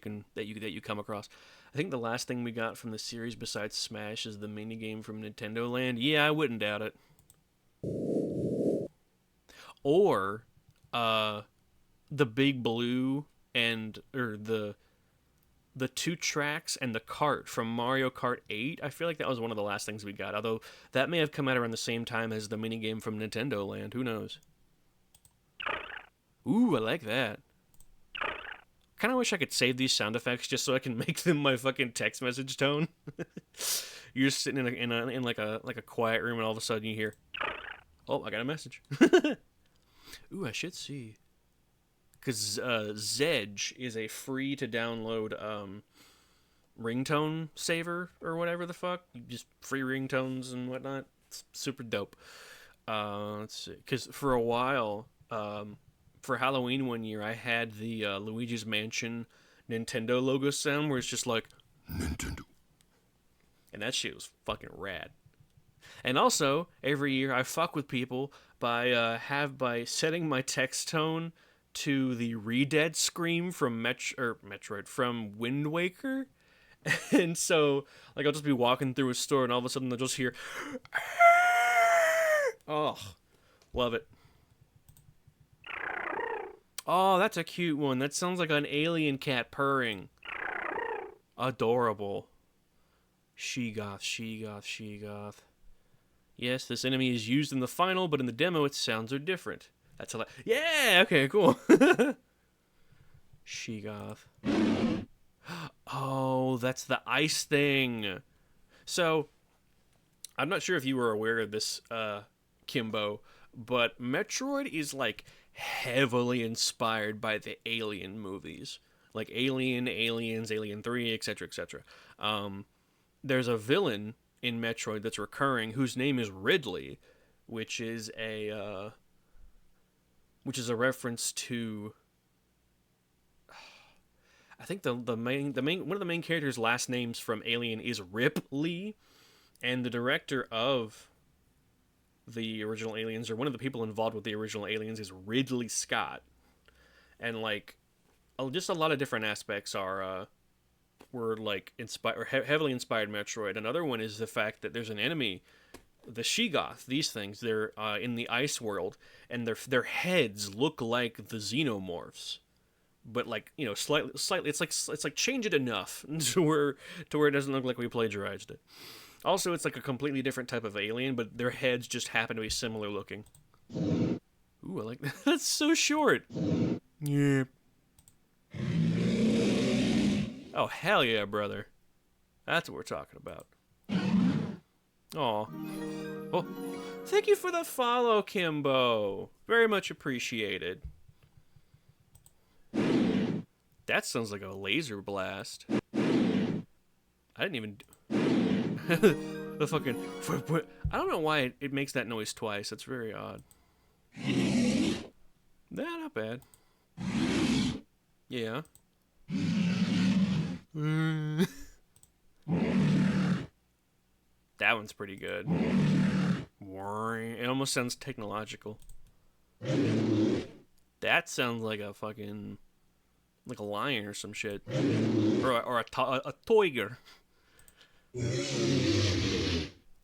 come across. I think the last thing we got from the series besides Smash is the minigame from Nintendo Land. Yeah, I wouldn't doubt it. Or the Big Blue or the 2 tracks and the cart from Mario Kart 8. I feel like that was one of the last things we got, although that may have come out around the same time as the minigame from Nintendo Land. Who knows? Ooh, I like that. Kind of wish I could save these sound effects just so I can make them my fucking text message tone. You're just sitting in like a quiet room and all of a sudden you hear, oh, I got a message. Ooh, I should see. because Zedge is a free to download ringtone saver or whatever the fuck. You just free ringtones and whatnot. It's super dope. Let's see, because for a while, for Halloween one year, I had the Luigi's Mansion Nintendo logo sound where it's just like Nintendo, and that shit was fucking rad. And also, every year I fuck with people by setting my text tone to the Re-Dead scream from Metroid from Wind Waker. And so, like, I'll just be walking through a store, and all of a sudden I'll just hear, oh, love it. Oh, that's a cute one. That sounds like an alien cat purring. Adorable. She-Goth, She-Goth, She-Goth. Yes, this enemy is used in the final, but in the demo its sounds are different. That's a yeah, okay, cool. She-Goth. Oh, that's the ice thing. So, I'm not sure if you were aware of this, Kimbo, but Metroid is, like, heavily inspired by the Alien movies. Like Alien, Aliens, Alien 3, etc., etc. There's a villain in Metroid that's recurring whose name is Ridley, which is a reference to, I think the main one of the main characters' last names from Alien is Ripley, and the director of the original Aliens, or one of the people involved with the original Aliens, is Ridley Scott. And like just a lot of different aspects were like heavily inspired Metroid. Another one is the fact that there's an enemy, the She-Goth. These things, they're in the ice world, and their heads look like the xenomorphs, but like, you know, slightly. It's like change it enough to where it doesn't look like we plagiarized it. Also, it's like a completely different type of alien, but their heads just happen to be similar looking. Ooh, I like that. That's so short. Yeah. Oh, hell yeah, brother. That's what we're talking about. Aw. Oh, thank you for the follow, Kimbo. Very much appreciated. That sounds like a laser blast. I didn't even... the fucking... I don't know why it makes that noise twice. That's very odd. Nah, not bad. Yeah. That one's pretty good. It almost sounds technological. That sounds like a fucking... like a lion or some shit. Or a tiger.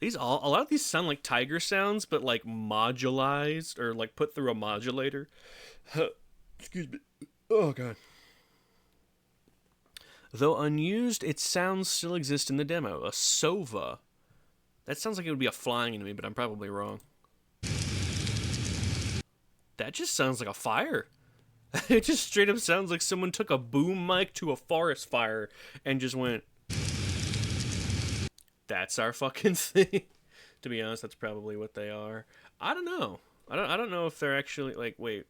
A lot of these sound like tiger sounds, but like modularized, or like put through a modulator. Excuse me. Oh, God. Though unused, its sounds still exist in the demo. A sova. That sounds like it would be a flying enemy, but I'm probably wrong. That just sounds like a fire. It just straight up sounds like someone took a boom mic to a forest fire and just went, that's our fucking thing. To be honest, that's probably what they are. I don't know. I don't know if they're actually like, wait.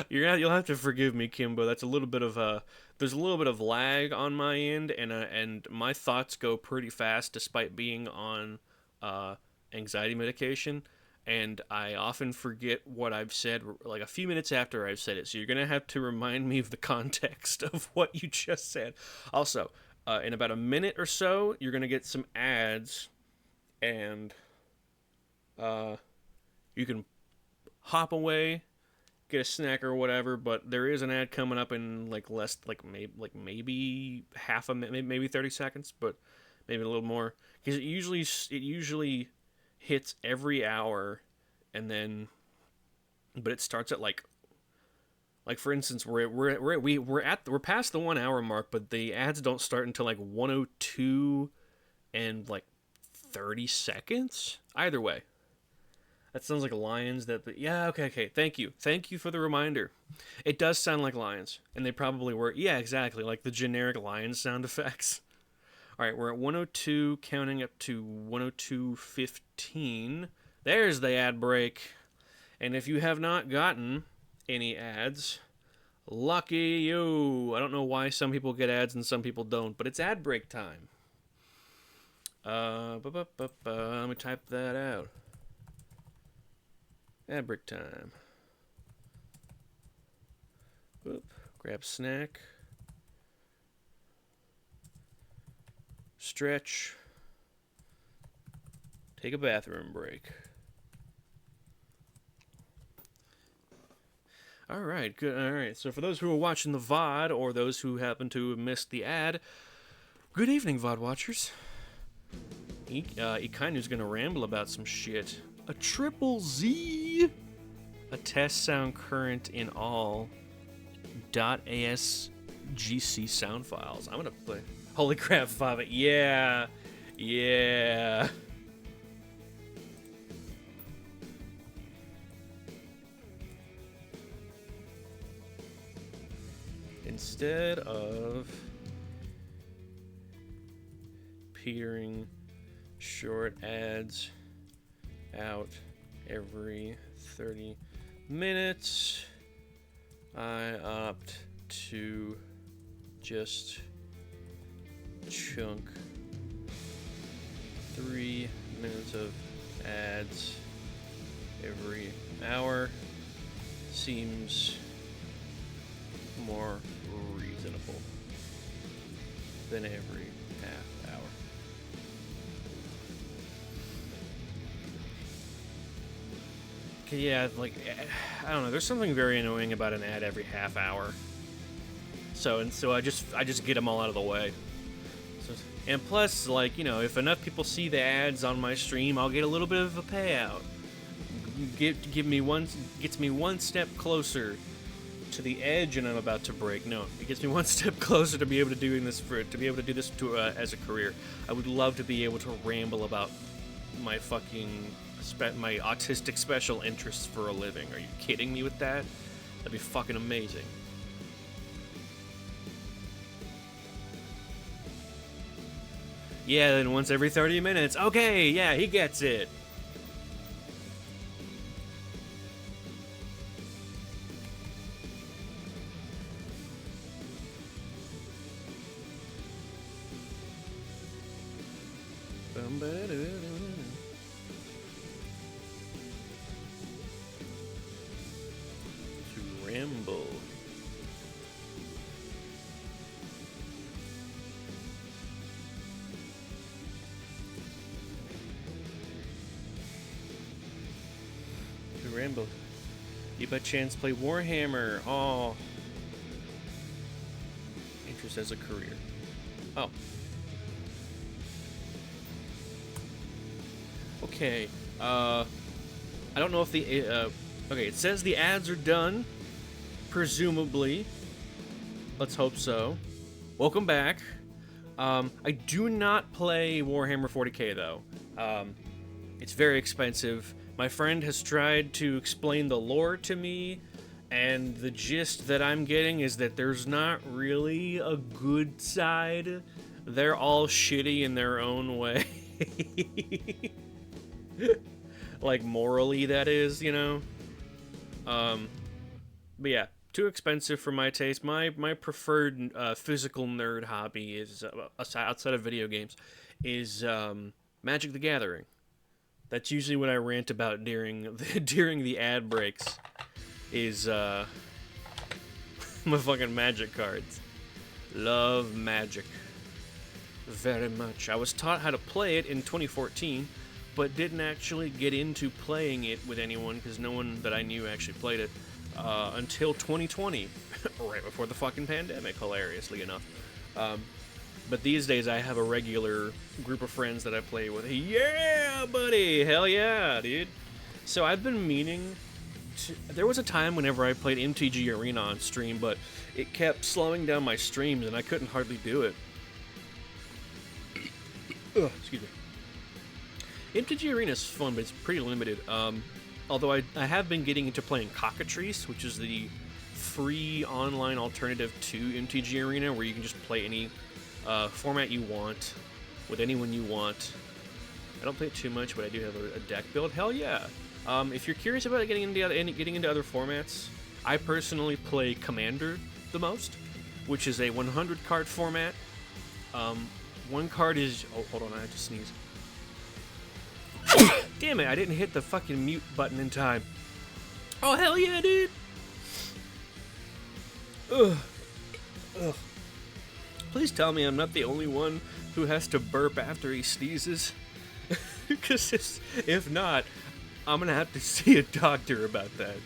You'll have to forgive me, Kimbo. That's a little bit of there's a little bit of lag on my end, and my thoughts go pretty fast despite being on anxiety medication, and I often forget what I've said like a few minutes after I've said it. So you're gonna have to remind me of the context of what you just said. Also, in about a minute or so, you're gonna get some ads, and you can hop away, get a snack or whatever, but there is an ad coming up in like maybe half a minute, maybe 30 seconds, but maybe a little more, because it usually hits every hour, and then but it starts at like for instance, we're past the 1 hour mark, but the ads don't start until like 102 and like 30 seconds. Either way. That sounds like lions. Yeah, okay. Thank you for the reminder. It does sound like lions, and they probably were. Yeah, exactly, like the generic lion sound effects. All right, we're at 102, counting up to 102.15. There's the ad break. And if you have not gotten any ads. Lucky you. I don't know why some people get ads and some people don't, but it's ad break time. Let me type that out. Ad break time. Oop. Grab snack. Stretch. Take a bathroom break. Alright, good. Alright, so for those who are watching the VOD, or those who happen to have missed the ad, good evening, VOD watchers. Ikainu's gonna ramble about some shit. A triple Z! A test sound current in all .asgc sound files. I'm gonna play. Holy crap, Fava. Yeah! Yeah! Instead of petering short ads out every 30 minutes, I opt to just chunk 3 minutes of ads every hour. Seems more reasonable than every half hour. Okay, yeah, like, I don't know, there's something very annoying about an ad every half hour. So I just get them all out of the way. And plus, like, you know, if enough people see the ads on my stream, I'll get a little bit of a payout. Gets me one step closer to the edge, and I'm about to break. No, it gets me one step closer to be able to do this as a career. I would love to be able to ramble about my my autistic special interests for a living. Are you kidding me with that? That'd be fucking amazing. Yeah, then once every 30 minutes. Okay, yeah, he gets it. To ramble. Rambo. You by chance play Warhammer? Oh. Interest as a career. Oh. Okay. I don't know if the okay, it says the ads are done. Presumably. Let's hope so. Welcome back. I do not play Warhammer 40k though. It's very expensive. My friend has tried to explain the lore to me, and the gist that I'm getting is that there's not really a good side. They're all shitty in their own way. Like, morally, that is, you know? But yeah, too expensive for my taste. My preferred physical nerd hobby is, outside of video games, is Magic the Gathering. That's usually what I rant about during the ad breaks, is my fucking Magic cards. Love Magic very much. I was taught how to play it in 2014, but didn't actually get into playing it with anyone because no one that I knew actually played it until 2020, right before the fucking pandemic, hilariously enough. But these days I have a regular group of friends that I play with. Yeah, buddy! Hell yeah, dude! So I've been meaning to... There was a time whenever I played MTG Arena on stream, but it kept slowing down my streams and I couldn't hardly do it. Ugh, excuse me. MTG Arena is fun, but it's pretty limited. Although I have been getting into playing Cockatrice, which is the free online alternative to MTG Arena, where you can just play any format you want, with anyone you want. I don't play it too much, but I do have a deck build. Hell yeah! If you're curious about getting into other formats, I personally play Commander the most, which is a 100 card format. One card is... Oh, hold on, I have to sneeze. Damn it, I didn't hit the fucking mute button in time. Oh, hell yeah, dude! Ugh. Ugh. Please tell me I'm not the only one who has to burp after he sneezes. Because if not, I'm gonna have to see a doctor about that.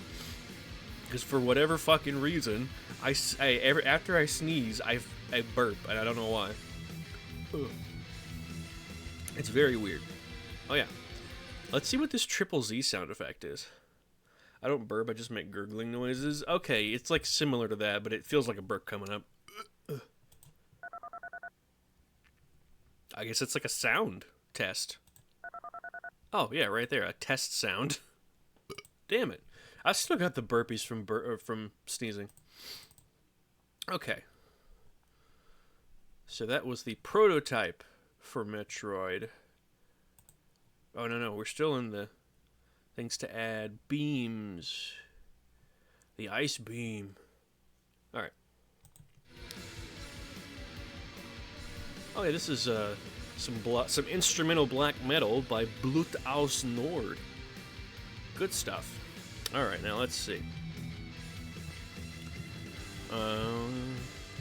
Because for whatever fucking reason, after I sneeze, I burp, and I don't know why. Ugh. It's very weird. Oh yeah. Let's see what this triple Z sound effect is. I don't burp, I just make gurgling noises. Okay, it's like similar to that, but it feels like a burp coming up. I guess it's like a sound test. Oh, yeah, right there, a test sound. Damn it. I still got the burpees from sneezing. Okay. So that was the prototype for Metroid. Oh, no, we're still in the things to add. Beams. The ice beam. Alright. Oh, yeah, this is some instrumental black metal by Blut aus Nord. Good stuff. Alright, now let's see.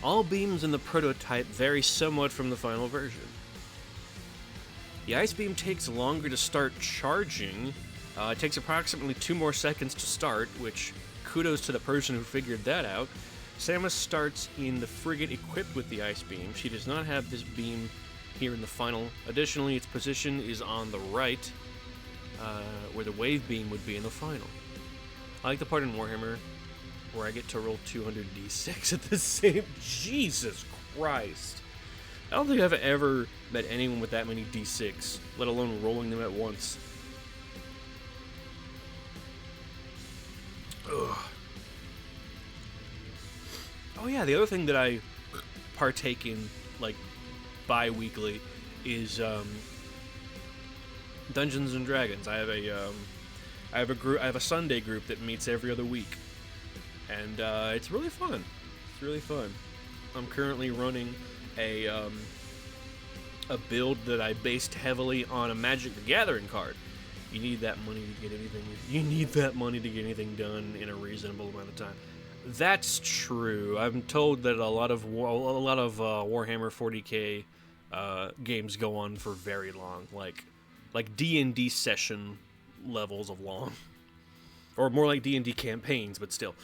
All beams in the prototype vary somewhat from the final version. The ice beam takes longer to start charging. It takes approximately 2 more seconds to start, which kudos to the person who figured that out. Samus starts in the frigate equipped with the ice beam. She does not have this beam here in the final. Additionally, its position is on the right, where the wave beam would be in the final. I like the part in Warhammer where I get to roll 200 d6 at the same... Jesus Christ. I don't think I've ever met anyone with that many d6, let alone rolling them at once. Ugh. Oh yeah, the other thing that I partake in, like, bi-weekly is Dungeons and Dragons. I have a Sunday group that meets every other week, and it's really fun. It's really fun. I'm currently running a build that I based heavily on a Magic the Gathering card. You need that money to get anything. You need that money to get anything done in a reasonable amount of time. That's true. I'm told that a lot of Warhammer 40k games go on for very long, like D&D session levels of long, or more like D&D campaigns, but still.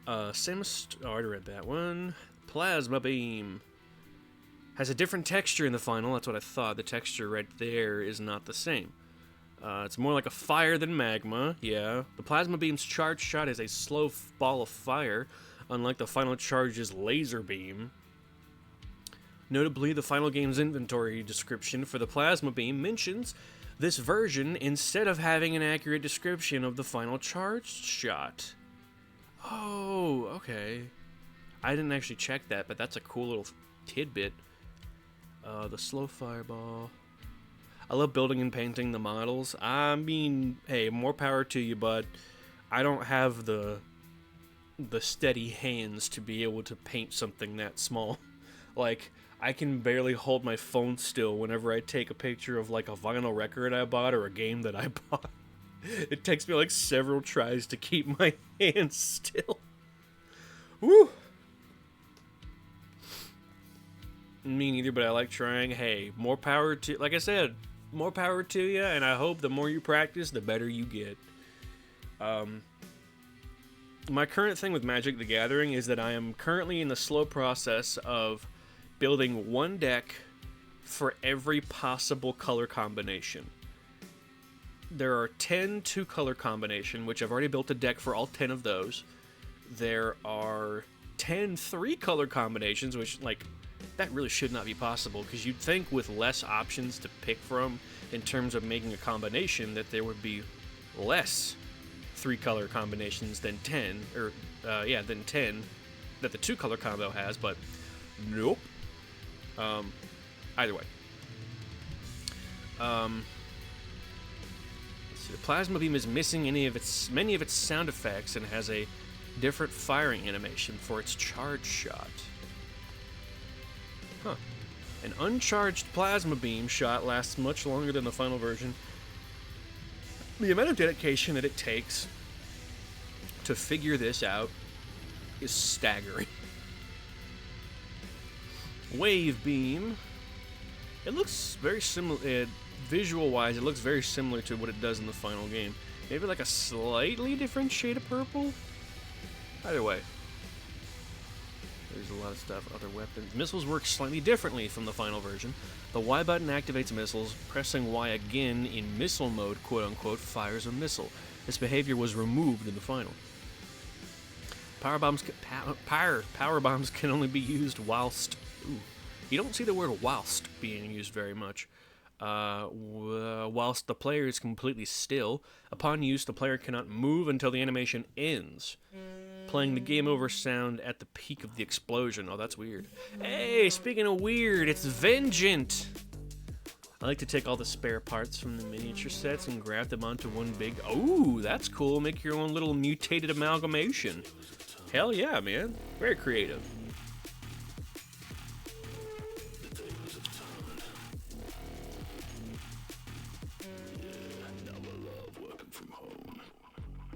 Samus. Oh, I already read that one. Plasma beam has a different texture in the final. That's what I thought. The texture right there is not the same. It's more like a fire than magma, yeah. The plasma beam's charge shot is a slow ball of fire, unlike the final charge's laser beam. Notably, the final game's inventory description for the plasma beam mentions this version instead of having an accurate description of the final charge shot. Oh, okay. I didn't actually check that, but that's a cool little tidbit. The slow fireball. I love building and painting the models. I mean, hey, more power to you, bud. I don't have the steady hands to be able to paint something that small. Like, I can barely hold my phone still whenever I take a picture of, like, a vinyl record I bought or a game that I bought. It takes me, like, several tries to keep my hands still. Woo! Me neither, but I like trying. Hey, more power to... Like I said... More power to you, and I hope the more you practice, the better you get. My current thing with Magic the Gathering is that I am currently in the slow process of building one deck for every possible color combination. There are 10 two-color combination, which I've already built a deck for all 10 of those. There are 10 three-color combinations, which, like... That really should not be possible, because you'd think with less options to pick from in terms of making a combination that there would be less 3-color combinations than 10, than 10 that the 2-color combo has, but nope. Either way. Let's see, the plasma beam is missing many of its sound effects and has a different firing animation for its charge shot. Huh. An uncharged plasma beam shot lasts much longer than the final version. The amount of dedication that it takes to figure this out is staggering. Wave beam. It looks very similar, visual-wise, it looks very similar to what it does in the final game. Maybe like a slightly different shade of purple? Either way. There's a lot of stuff. Other weapons. Missiles work slightly differently from the final version. The Y button activates missiles. Pressing Y again in missile mode, quote-unquote, fires a missile. This behavior was removed in the final. Power bombs can only be used whilst... Ooh, you don't see the word whilst being used very much. Whilst the player is completely still. Upon use, the player cannot move until the animation ends. Playing the game over sound at the peak of the explosion. Oh, that's weird. Hey, speaking of weird, it's Vengeant! I like to take all the spare parts from the miniature sets and graft them onto one big... Oh, that's cool. Make your own little mutated amalgamation. Hell yeah, man. Very creative.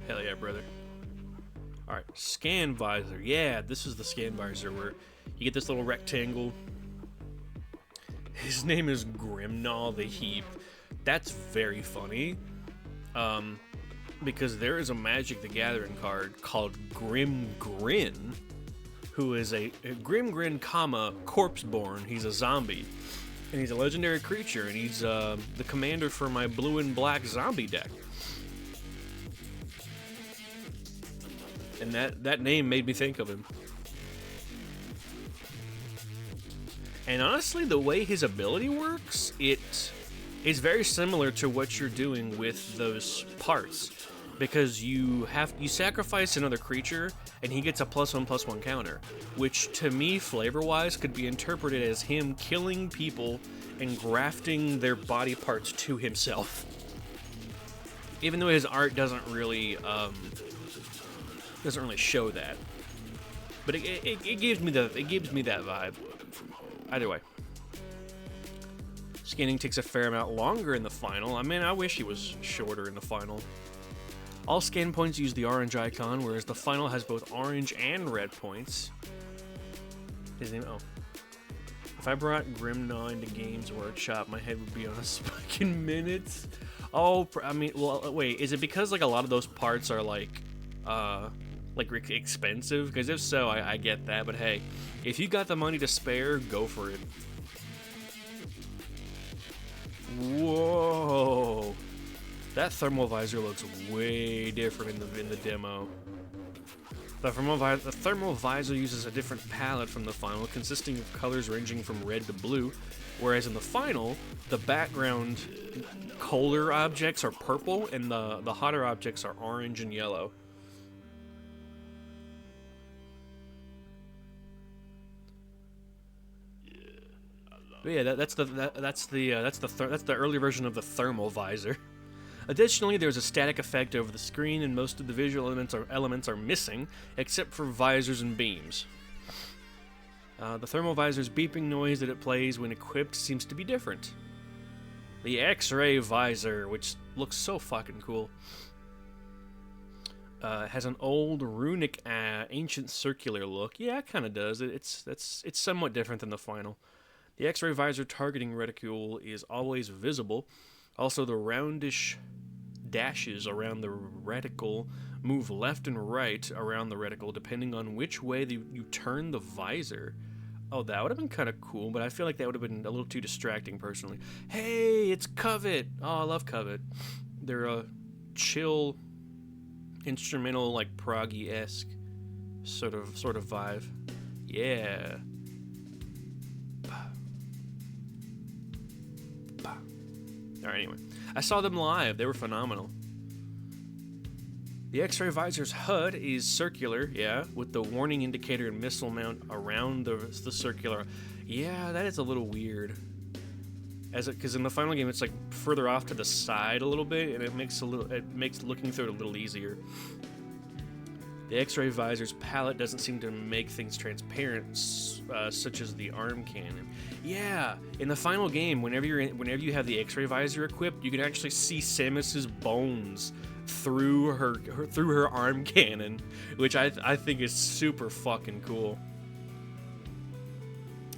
Hell yeah, brother. Alright, scan visor. Yeah, this is the scan visor where you get this little rectangle. His name is Grimnaw the Heap. That's very funny. Because there is a Magic the Gathering card called Grim Grin, who is a Grim Grin, Corpseborn. He's a zombie. And he's a legendary creature, and he's the commander for my blue and black zombie deck. And that name made me think of him. And honestly, the way his ability works, it is very similar to what you're doing with those parts. Because you sacrifice another creature, and he gets a +1/+1 counter. Which, to me, flavor-wise, could be interpreted as him killing people and grafting their body parts to himself. Even though his art doesn't really show that, but it gives me that vibe. Either way, scanning takes a fair amount longer in the final. I mean, I wish he was shorter in the final. All scan points use the orange icon, whereas the final has both orange and red points. His name, oh. If I brought Grimnaw into Games Workshop, my head would be on a spike in minutes. Oh, I mean, well, wait, is it because like a lot of those parts are like expensive? Because if so, I get that, but hey, if you got the money to spare, go for it. Whoa, that thermal visor looks way different in the demo. The thermal visor uses a different palette from the final, consisting of colors ranging from red to blue, whereas in the final, the background colder objects are purple and the hotter objects are orange and yellow. But yeah, that's the early version of the thermal visor. Additionally, there's a static effect over the screen, and most of the visual elements are missing, except for visors and beams. The thermal visor's beeping noise that it plays when equipped seems to be different. The X-ray visor, which looks so fucking cool, has an old runic, ancient circular look. Yeah, it kind of does. It's somewhat different than the final. The X-ray visor targeting reticule is always visible. Also, the roundish dashes around the reticle move left and right around the reticle depending on which way you turn the visor. Oh, that would have been kind of cool, but I feel like that would have been a little too distracting personally. Hey, it's Covet! Oh, I love Covet. They're a chill, instrumental, like proggy-esque sort of vibe. Yeah. Alright, anyway. I saw them live. They were phenomenal. The X-ray visor's HUD is circular, yeah, with the warning indicator and missile mount around the circular. Yeah, that is a little weird. Because in the final game, it's like further off to the side a little bit, and it makes looking through it a little easier. The X-ray visor's palette doesn't seem to make things transparent, such as the arm cannon. Yeah, in the final game, whenever you have the X-ray visor equipped, you can actually see Samus's bones through her arm cannon, which I think is super fucking cool.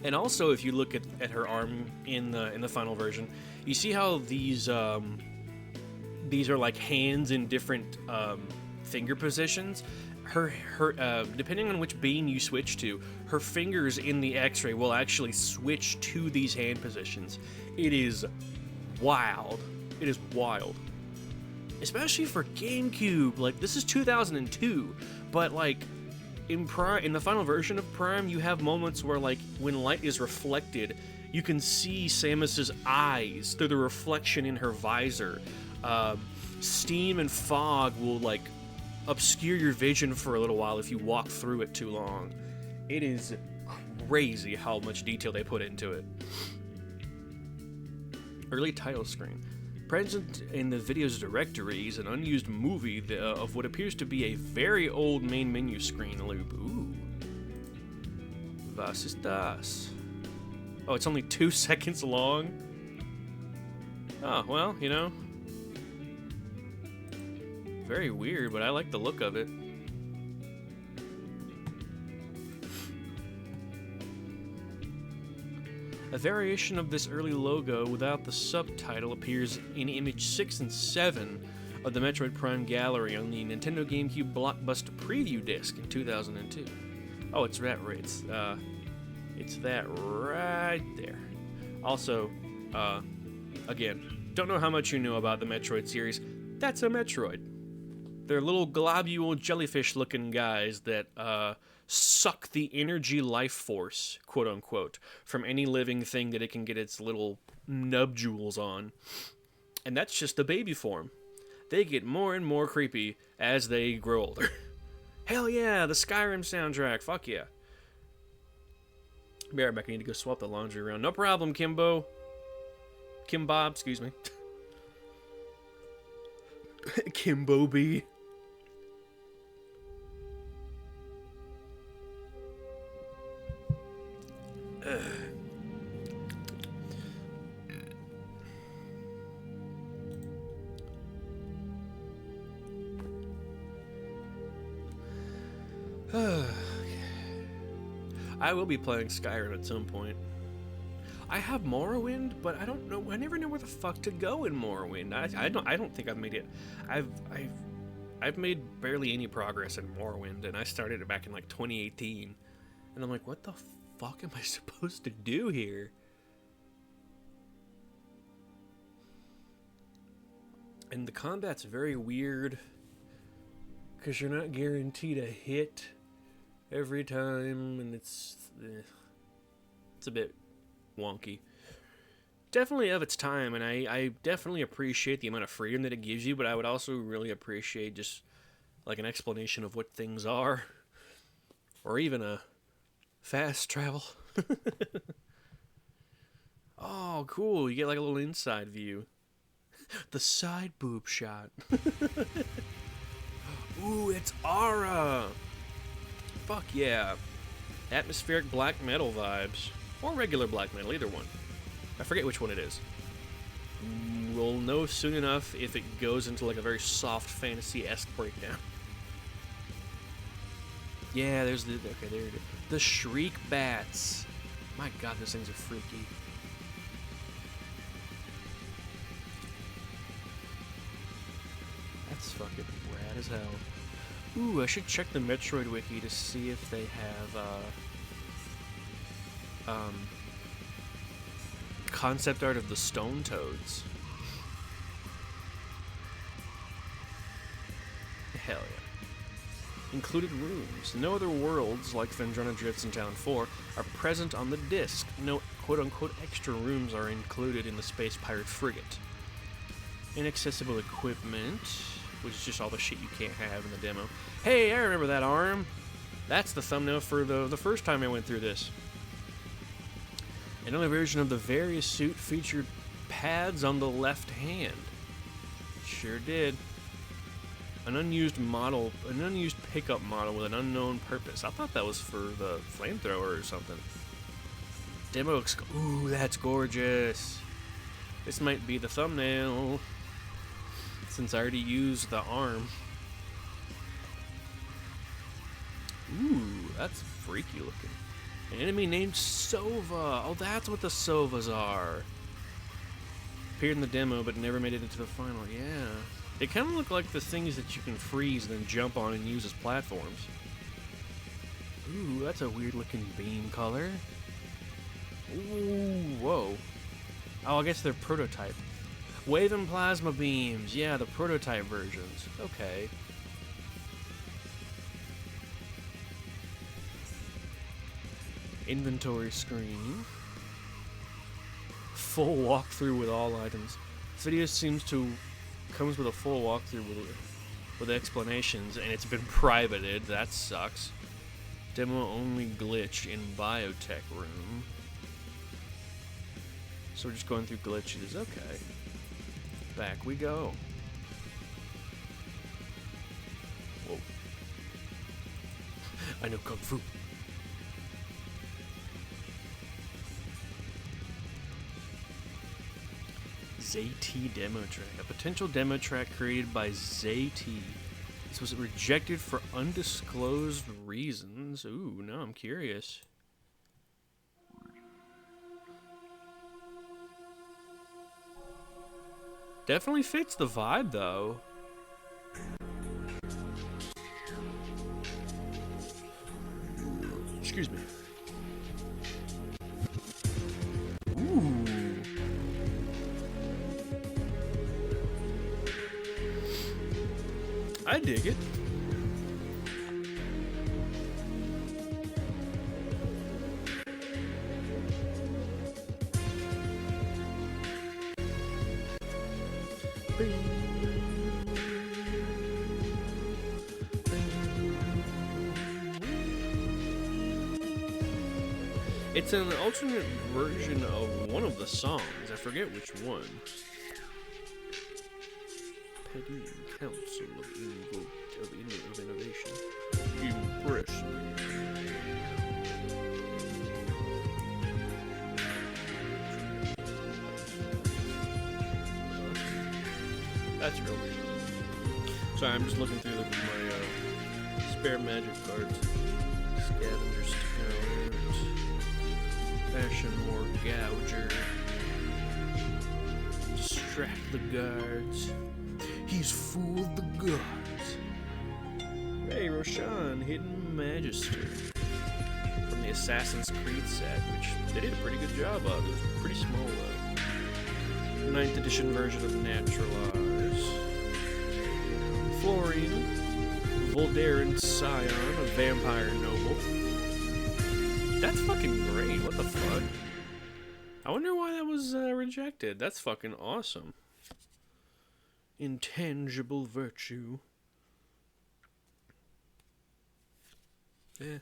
And also, if you look at her arm in the final version, you see how these are like hands in different finger positions. Her depending on which beam you switch to, her fingers in the X-ray will actually switch to these hand positions. It is wild. It is wild. Especially for GameCube. Like, this is 2002, but like in the final version of Prime, you have moments where, like, when light is reflected, you can see Samus's eyes through the reflection in her visor. Steam and fog will like obscure your vision for a little while if you walk through it too long. It is crazy how much detail they put into it. Early title screen. Present in the video's directory is an unused movie of what appears to be a very old main menu screen loop. Ooh. Was ist das? Oh, it's only 2 seconds long? Oh, well, you know. Very weird, but I like the look of it. A variation of this early logo without the subtitle appears in image 6 and 7 of the Metroid Prime gallery on the Nintendo GameCube Blockbuster preview disc in 2002. Oh, it's that right there. Also, again, don't know how much you know about the Metroid series. That's a Metroid. They're little globule jellyfish-looking guys that suck the energy life force, quote-unquote, from any living thing that it can get its little nubjules on. And that's just the baby form. They get more and more creepy as they grow older. Hell yeah, the Skyrim soundtrack, fuck yeah. Be right back, I need to go swap the laundry around. No problem, Kimbo. Kimbob, excuse me. Kimbo B. I will be playing Skyrim at some point. I have Morrowind, but I don't know. I never know where the fuck to go in Morrowind. I don't think I've made it. I've made barely any progress in Morrowind, and I started it back in like 2018. And I'm like, what the fuck am I supposed to do here? And the combat's very weird, because you're not guaranteed a hit every time, and it's a bit wonky. Definitely of its time, and I definitely appreciate the amount of freedom that it gives you, but I would also really appreciate just like an explanation of what things are, or even a fast travel. Oh, cool, you get like a little inside view. The side boob shot. Ooh, it's Aura! Fuck yeah. Atmospheric black metal vibes. Or regular black metal, either one. I forget which one it is. We'll know soon enough if it goes into like a very soft fantasy-esque breakdown. Yeah, there's the... Okay, there it is. The Shriek Bats. My god, those things are freaky. That's fucking rad as hell. Ooh, I should check the Metroid wiki to see if they have, concept art of the Stone Toads. Hell yeah. Included rooms. No other worlds, like Phendrana Drifts and Town 4, are present on the disc. No quote-unquote extra rooms are included in the Space Pirate Frigate. Inaccessible equipment, which is just all the shit you can't have in the demo. Hey, I remember that arm. That's the thumbnail for the first time I went through this. Another version of the various suit featured pads on the left hand. Sure did. An unused model, an unused pickup model with an unknown purpose. I thought that was for the flamethrower or something. Demo, ooh, that's gorgeous. This might be the thumbnail, since I already used the arm. Ooh, that's freaky looking. An enemy named Sova. Oh, that's what the Sovas are. Appeared in the demo, but never made it into the final. Yeah. They kind of look like the things that you can freeze and then jump on and use as platforms. Ooh, that's a weird looking beam color. Ooh, whoa. Oh, I guess they're prototype. Wave and plasma beams. Yeah, the prototype versions. Okay. Inventory screen. Full walkthrough with all items. This video comes with a full walkthrough with explanations, and it's been privated. That sucks. Demo only glitch in biotech room. So we're just going through glitches. Okay. Back we go. Whoa. I know Kung Fu. ZT demo track. A potential demo track created by ZT. This was rejected for undisclosed reasons. Ooh, no, I'm curious. Definitely fits the vibe, though. Excuse me. Ooh. I dig it. It's an alternate version of one of the songs. I forget which one. Petty Council of Innovation. Impress me. That's real weird. Sorry, I'm just looking through my spare magic cards. Scavenger's Talent. Fashion War Gouger. Distract the guards. He's fooled the gods. Hey, Roshan, Hidden Magister. From the Assassin's Creed set, which they did a pretty good job of. It was pretty small, though. 9th edition version of Naturalize. Florian. Voldaren Scion, a vampire noble. That's fucking great. What the fuck? I wonder why that was rejected. That's fucking awesome. Intangible virtue. Yeah.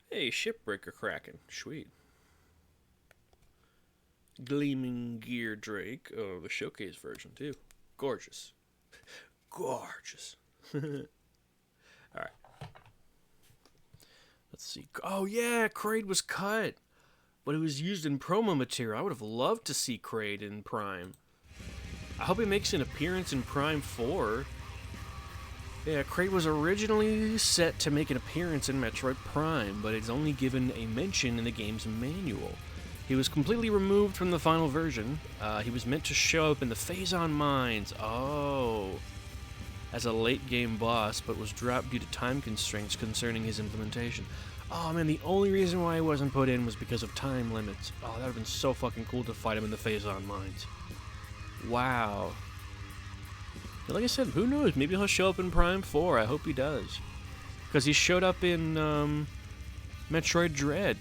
Hey, Shipbreaker Kraken. Sweet. Gleaming Gear Drake. Oh, the showcase version, too. Gorgeous. Gorgeous. Alright. Let's see. Oh, yeah, Kraid was cut. But it was used in promo material. I would have loved to see Kraid in Prime. I hope he makes an appearance in Prime 4. Yeah, Kraid was originally set to make an appearance in Metroid Prime, but it's only given a mention in the game's manual. He was completely removed from the final version. He was meant to show up in the Phazon Mines. Oh. As a late-game boss, but was dropped due to time constraints concerning his implementation. Oh, man, the only reason why he wasn't put in was because of time limits. Oh, that would have been so fucking cool to fight him in the Phazon Mines. Wow. Like I said, who knows? Maybe he'll show up in Prime 4. I hope he does. Because he showed up in Metroid Dread.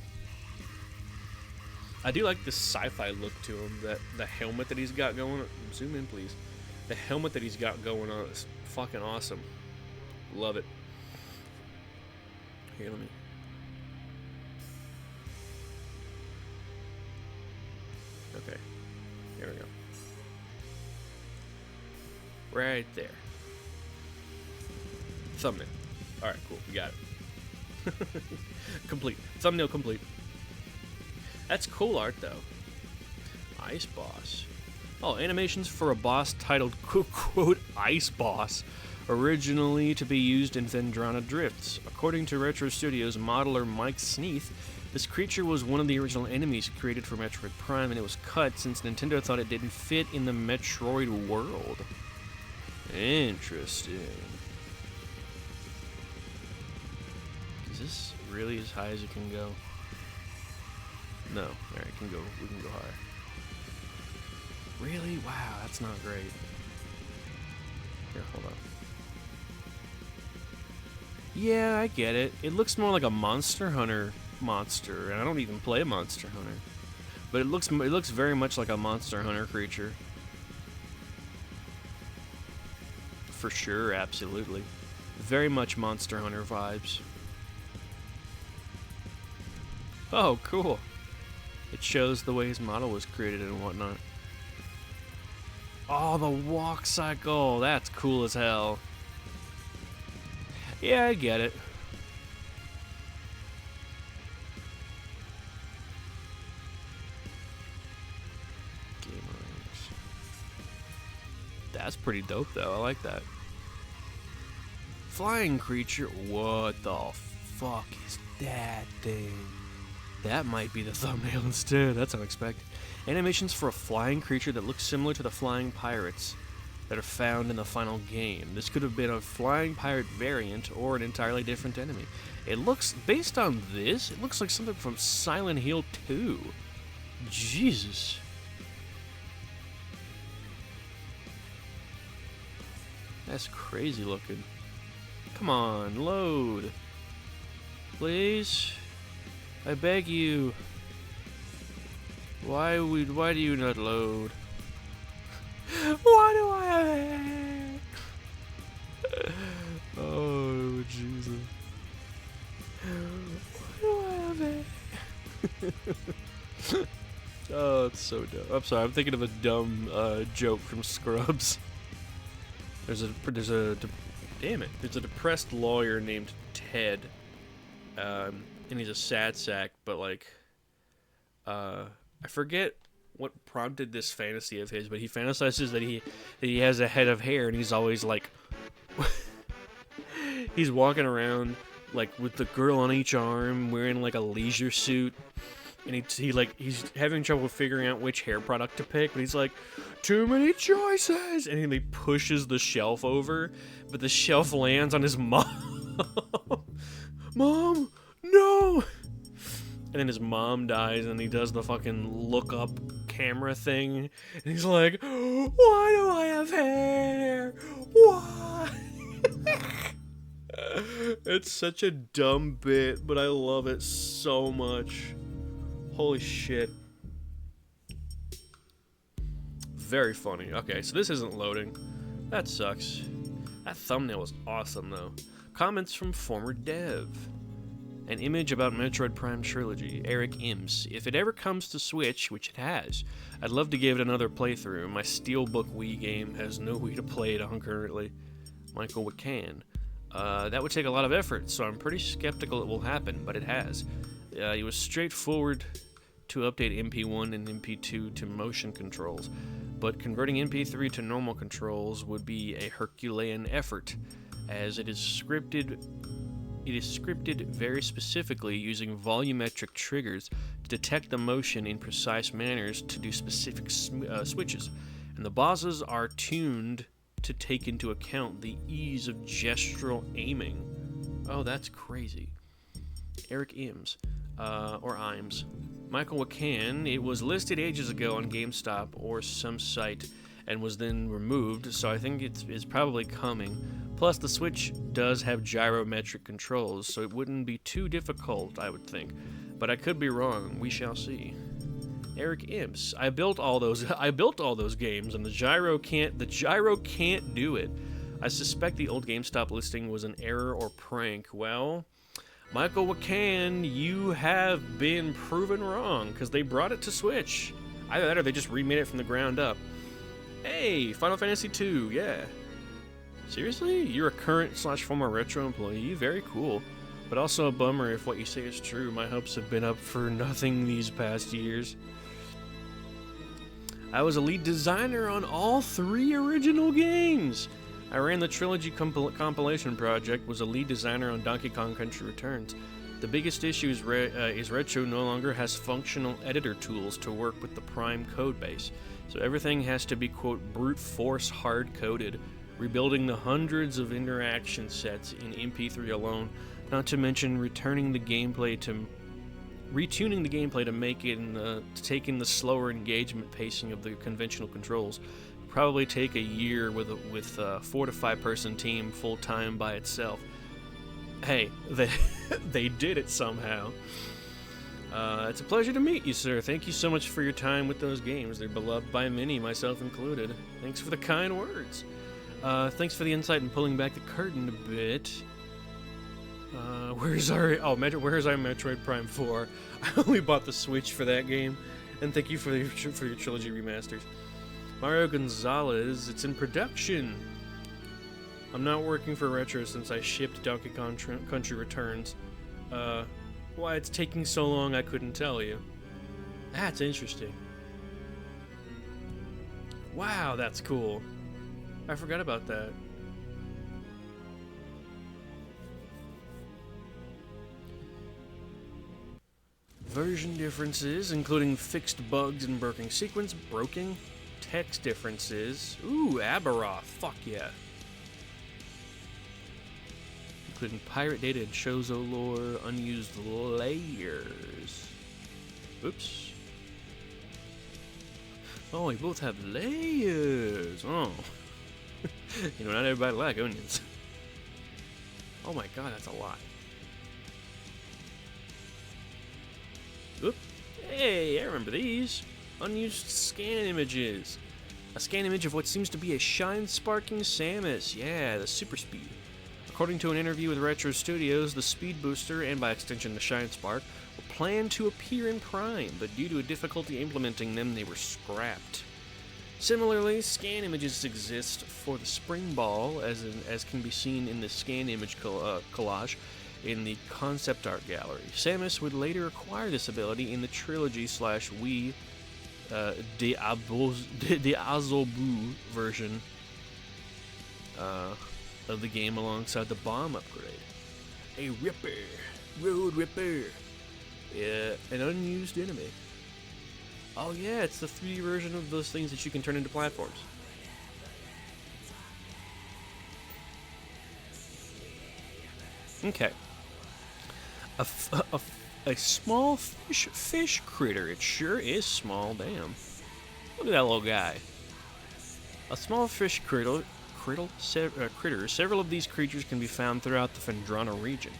I do like this sci-fi look to him. The helmet that he's got going on. Zoom in, please. The helmet that he's got going on is fucking awesome. Love it. Here, let me... Okay. There we go. Right there. Thumbnail. Alright, cool. We got it. Complete. Thumbnail complete. That's cool art, though. Ice Boss. Oh, animations for a boss titled, quote, Ice Boss, originally to be used in Vendrana Drifts. According to Retro Studios modeler Mike Sneath, this creature was one of the original enemies created for Metroid Prime, and it was cut since Nintendo thought it didn't fit in the Metroid world. Interesting. Is this really as high as it can go? No. Alright, we can go higher. Really? Wow, that's not great. Here, hold on. Yeah, I get it. It looks more like a Monster Hunter monster, and I don't even play Monster Hunter. But it looks very much like a Monster Hunter creature. For sure, absolutely. Very much Monster Hunter vibes. Oh, cool. It shows the way his model was created and whatnot. Oh, the walk cycle. That's cool as hell. Yeah, I get it. Gamers. That's pretty dope, though. I like that. Flying creature. What the fuck is that thing? That might be the thumbnail instead. That's unexpected. Animations for a flying creature that looks similar to the flying pirates that are found in the final game. This could have been a flying pirate variant or an entirely different enemy. It looks, based on this, it looks like something from Silent Hill 2. Jesus. That's crazy looking. Come on, load. Please? I beg you. Why do you not load? Why do I have it? Oh, Jesus. Why do I have it? Oh, it's so dumb. I'm sorry, I'm thinking of a dumb joke from Scrubs. There's a depressed lawyer named Ted. And he's a sad sack, but like, I forget what prompted this fantasy of his, but he fantasizes that he has a head of hair, and he's always like, he's walking around like with the girl on each arm, wearing like a leisure suit, and he's having trouble figuring out which hair product to pick, but he's like, too many choices, and he pushes the shelf over, but the shelf lands on his mom. Mom, no! And then his mom dies, and he does the fucking look-up camera thing, and he's like, why do I have hair? Why? It's such a dumb bit, but I love it so much. Holy shit. Very funny. Okay, so this isn't loading. That sucks. That thumbnail was awesome, though. Comments from former dev. An image about Metroid Prime Trilogy. Eric Imps. If it ever comes to Switch, which it has, I'd love to give it another playthrough. My Steelbook Wii game has no way to play it on currently. Michael Wacan. That would take a lot of effort, so I'm pretty skeptical it will happen, but it has. It was straightforward to update MP1 and MP2 to motion controls, but converting MP3 to normal controls would be a Herculean effort, as it is scripted very specifically using volumetric triggers to detect the motion in precise manners to do specific switches, and the bosses are tuned to take into account the ease of gestural aiming. Oh, that's crazy. Eric Ims, or Imes. Michael Wacan, it was listed ages ago on GameStop or some site and was then removed, so I think it's probably coming. Plus, the Switch does have gyrometric controls, so it wouldn't be too difficult, I would think. But I could be wrong. We shall see. Eric Imps. I built all those games, and the gyro can't do it. I suspect the old GameStop listing was an error or prank. Well, Michael Wacan, you have been proven wrong, because they brought it to Switch. Either that or they just remade it from the ground up. Hey, Final Fantasy II, yeah. Seriously? You're a current/former retro employee? Very cool. But also a bummer if what you say is true. My hopes have been up for nothing these past years. I was a lead designer on all 3 original games. I ran the Trilogy compilation project, was a lead designer on Donkey Kong Country Returns. The biggest issue is Retro no longer has functional editor tools to work with the Prime codebase, so everything has to be, quote, brute force hard-coded, rebuilding the hundreds of interaction sets in MP3 alone, not to mention retuning the gameplay to make it to take in the slower engagement pacing of the conventional controls. Probably take a year with a 4 to 5 person team full time by itself. Hey, they did it somehow. It's a pleasure to meet you, sir. Thank you so much for your time with those games. They're beloved by many, myself included. Thanks for the kind words. Thanks for the insight and pulling back the curtain a bit. Where's our Metroid Prime 4? I only bought the Switch for that game, and thank you for your trilogy remasters. Mario Gonzalez, it's in production. I'm not working for Retro since I shipped Donkey Kong Country Returns. Why it's taking so long, I couldn't tell you. That's interesting. Wow, that's cool. I forgot about that. Version differences, including fixed bugs and broken sequence, text differences. Ooh, Aberoth, fuck yeah. Including pirate data and Chozo lore, unused layers. Oops. Oh, we both have layers. Oh. You know, not everybody like onions. Oh my god, that's a lot. Oop. Hey, I remember these. Unused scan images. A scan image of what seems to be a shine-sparking Samus. Yeah, the super speed. According to an interview with Retro Studios, the Speed Booster, and by extension the Shine Spark, were planned to appear in Prime, but due to a difficulty implementing them, they were scrapped. Similarly, scan images exist for the Spring Ball, as can be seen in the scan image collage in the concept art gallery. Samus would later acquire this ability in the Trilogy/Wii de Azobu version of the game alongside the bomb upgrade. A Ripper, Road Ripper, an unused enemy. Oh yeah, it's the 3D version of those things that you can turn into platforms. Okay. A small fish critter. It sure is small, damn. Look at that little guy. A small fish critter. Several of these creatures can be found throughout the Phendrana region,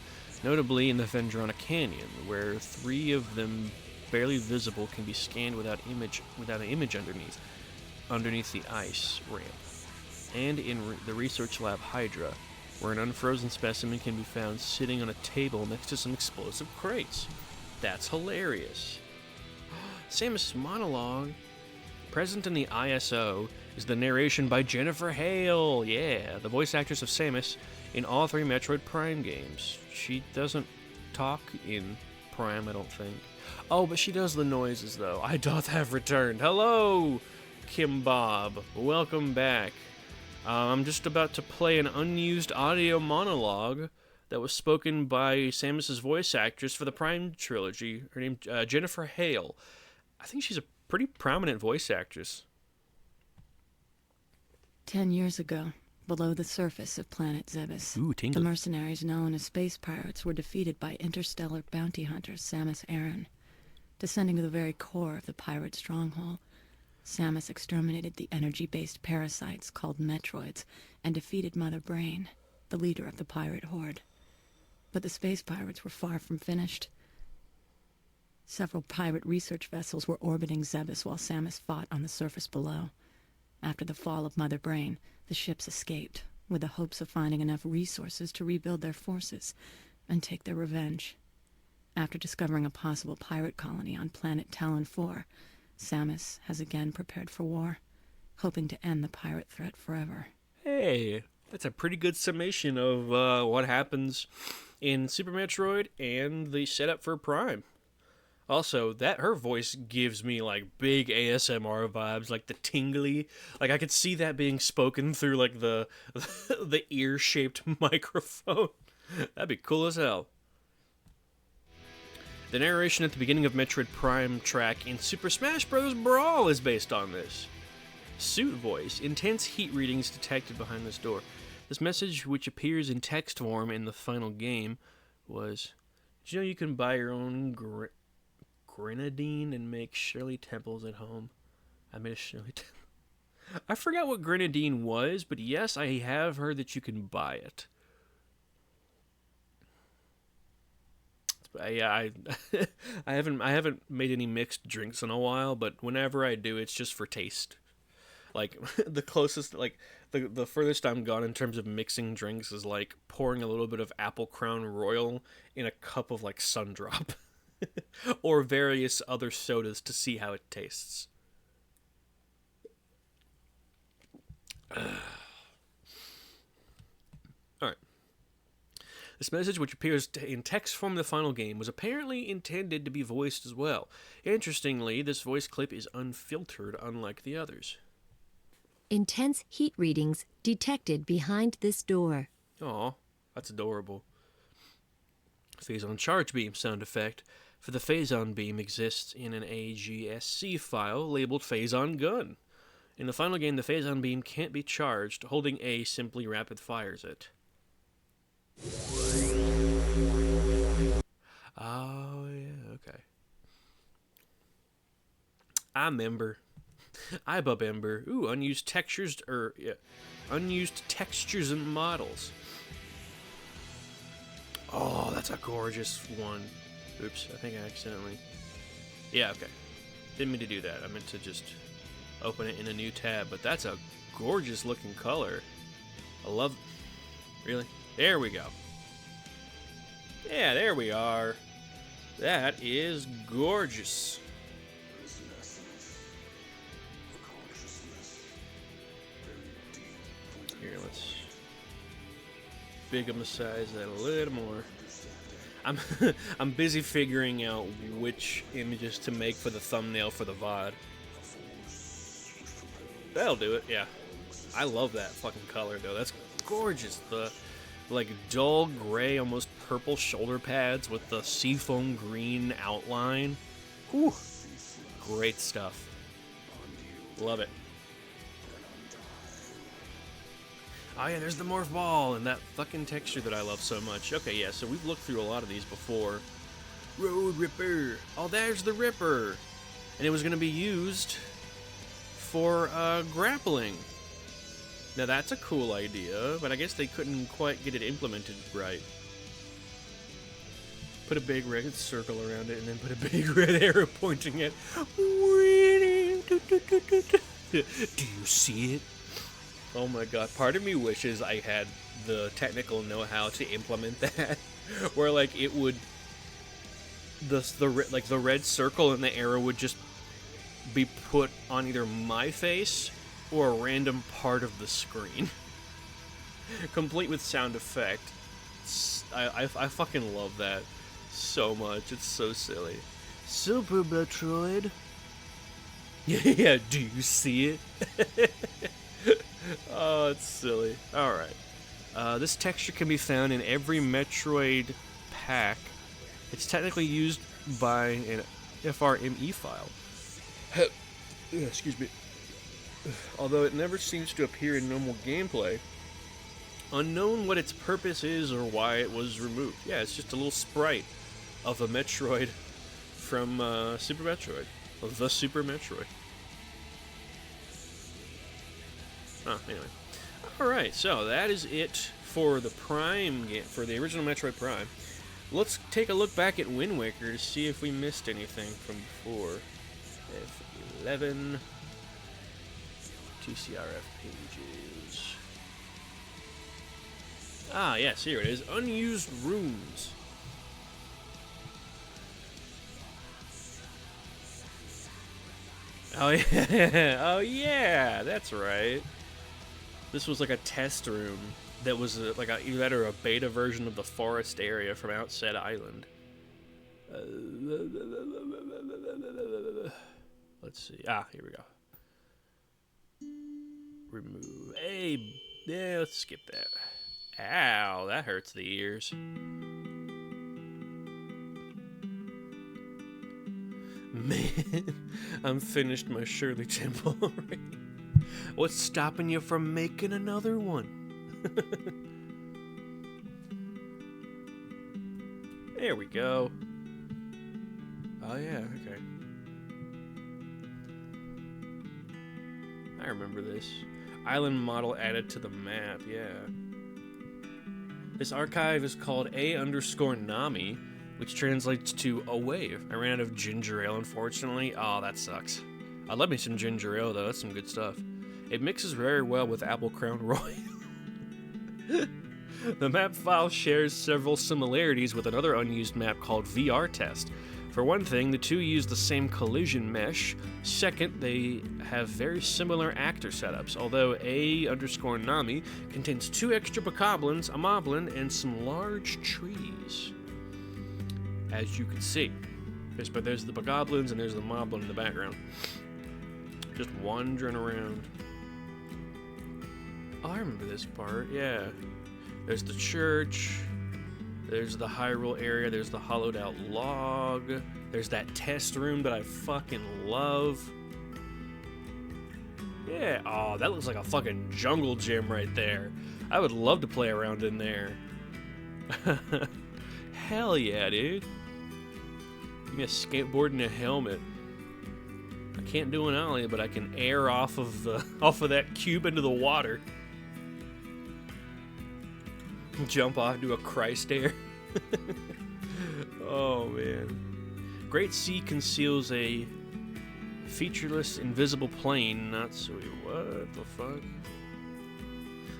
notably in the Phendrana Canyon, where 3 of them barely visible can be scanned without an image underneath the ice ramp, and in the research lab Hydra, where an unfrozen specimen can be found sitting on a table next to some explosive crates. That's hilarious. Samus' monologue. Present in the ISO is the narration by Jennifer Hale. Yeah, the voice actress of Samus in all 3 Metroid Prime games. She doesn't talk in Prime, I don't think. Oh, but she does the noises, though. I doth have returned. Hello, Kim Bob. Welcome back. I'm just about to play an unused audio monologue that was spoken by Samus' voice actress for the Prime trilogy. Her name, Jennifer Hale. I think she's a pretty prominent voice actress. 10 years ago, below the surface of planet Zebes, the mercenaries known as space pirates were defeated by interstellar bounty hunter Samus Aran. Descending to the very core of the pirate stronghold, Samus exterminated the energy-based parasites called Metroids and defeated Mother Brain, the leader of the pirate horde. But the space pirates were far from finished. Several pirate research vessels were orbiting Zebes while Samus fought on the surface below. After the fall of Mother Brain, the ships escaped, with the hopes of finding enough resources to rebuild their forces and take their revenge. After discovering a possible pirate colony on planet Talon 4, Samus has again prepared for war, hoping to end the pirate threat forever. Hey, That's a pretty good summation of what happens in Super Metroid and the setup for Prime. Also, that her voice gives me like big ASMR vibes, like the tingly. Like I could see that being spoken through like the the ear-shaped microphone. That'd be cool as hell. The narration at the beginning of Metroid Prime track in Super Smash Bros. Brawl is based on this. Suit voice, intense heat readings detected behind this door. This message, which appears in text form in the final game, was, did you know you can buy your own grenadine and make Shirley Temples at home? I made a Shirley Temple. I forgot what grenadine was, but yes, I have heard that you can buy it. I I haven't made any mixed drinks in a while, but whenever I do, it's just for taste. Like the closest, like the furthest I'm gone in terms of mixing drinks is like pouring a little bit of Apple Crown Royal in a cup of like Sundrop, or various other sodas to see how it tastes. All right. This message, which appears in text form in the final game, was apparently intended to be voiced as well. Interestingly, this voice clip is unfiltered, unlike the others. Intense heat readings detected behind this door. Aw, that's adorable. Phase-on charge beam sound effect. For the phase-on beam exists in an AGSC file labeled phase-on gun. In the final game, the phase-on beam can't be charged. Holding A simply rapid fires it. Oh, yeah, okay. I remember. I bubember. Ooh, unused textures, unused textures and models. Oh, that's a gorgeous one. Oops, I think I accidentally... Yeah, okay. Didn't mean to do that. I meant to just open it in a new tab, but that's a gorgeous looking color. I love... Really? There we go. Yeah, there we are. That is gorgeous. Here, let's big emphasize that a little more. I'm busy figuring out which images to make for the thumbnail for the VOD. That'll do it, yeah. I love that fucking color though. That's gorgeous. The like dull gray, almost purple shoulder pads with the seafoam green outline. Whew. Great stuff. Love it. Oh yeah, there's the morph ball and that fucking texture that I love so much. Okay, yeah, so we've looked through a lot of these before. Road Ripper. Oh, there's the Ripper. And it was going to be used for grappling. Now that's a cool idea, but I guess they couldn't quite get it implemented right. Put a big red circle around it and then put a big red arrow pointing at... Do you see it? Oh my god, part of me wishes I had the technical know-how to implement that, where like it would, the red circle and the arrow would just be put on either my face or a random part of the screen, complete with sound effect. I fucking love that so much. It's so silly. Super Metroid. Yeah, do you see it? Oh, it's silly. Alright. This texture can be found in every Metroid pack. It's technically used by an FRME file. Excuse me. Although it never seems to appear in normal gameplay. Unknown what its purpose is or why it was removed. Yeah, it's just a little sprite of a Metroid from Super Metroid. Of the Super Metroid. Anyway. Alright, so that is it for the Prime game, for the original Metroid Prime. Let's take a look back at Wind Waker to see if we missed anything from before. F11 TCRF pages. Ah, yes, here it is. Unused rooms. Oh yeah, oh yeah, that's right. This was like a test room that was like either that or a beta version of the forest area from Outset Island. Let's see. Here we go. Remove. Hey, yeah, let's skip that. Ow, that hurts the ears. Man, I'm finished my Shirley Temple already. What's stopping you from making another one? There we go. Oh yeah, okay. I remember this. Island model added to the map, yeah. This archive is called A_Nami, which translates to a wave. I ran out of ginger ale, unfortunately. Oh, that sucks. I love me some ginger ale, though. That's some good stuff. It mixes very well with Apple Crown Royal. The map file shares several similarities with another unused map called VR Test. For one thing, the two use the same collision mesh. Second, they have very similar actor setups, although A_Nami contains 2 extra bokoblins, a moblin, and some large trees. As you can see. But there's the bokoblins and there's the moblin in the background. Just wandering around. Oh, I remember this part, yeah. There's the church. There's the Hyrule area. There's the hollowed out log. There's that test room that I fucking love. Yeah, oh, that looks like a fucking jungle gym right there. I would love to play around in there. Hell yeah, dude. Give me a skateboard and a helmet. I can't do an ollie, but I can air off of that cube into the water. Jump off, do a Christ air. Oh man. Great Sea conceals a featureless invisible plane. Not so. What the fuck?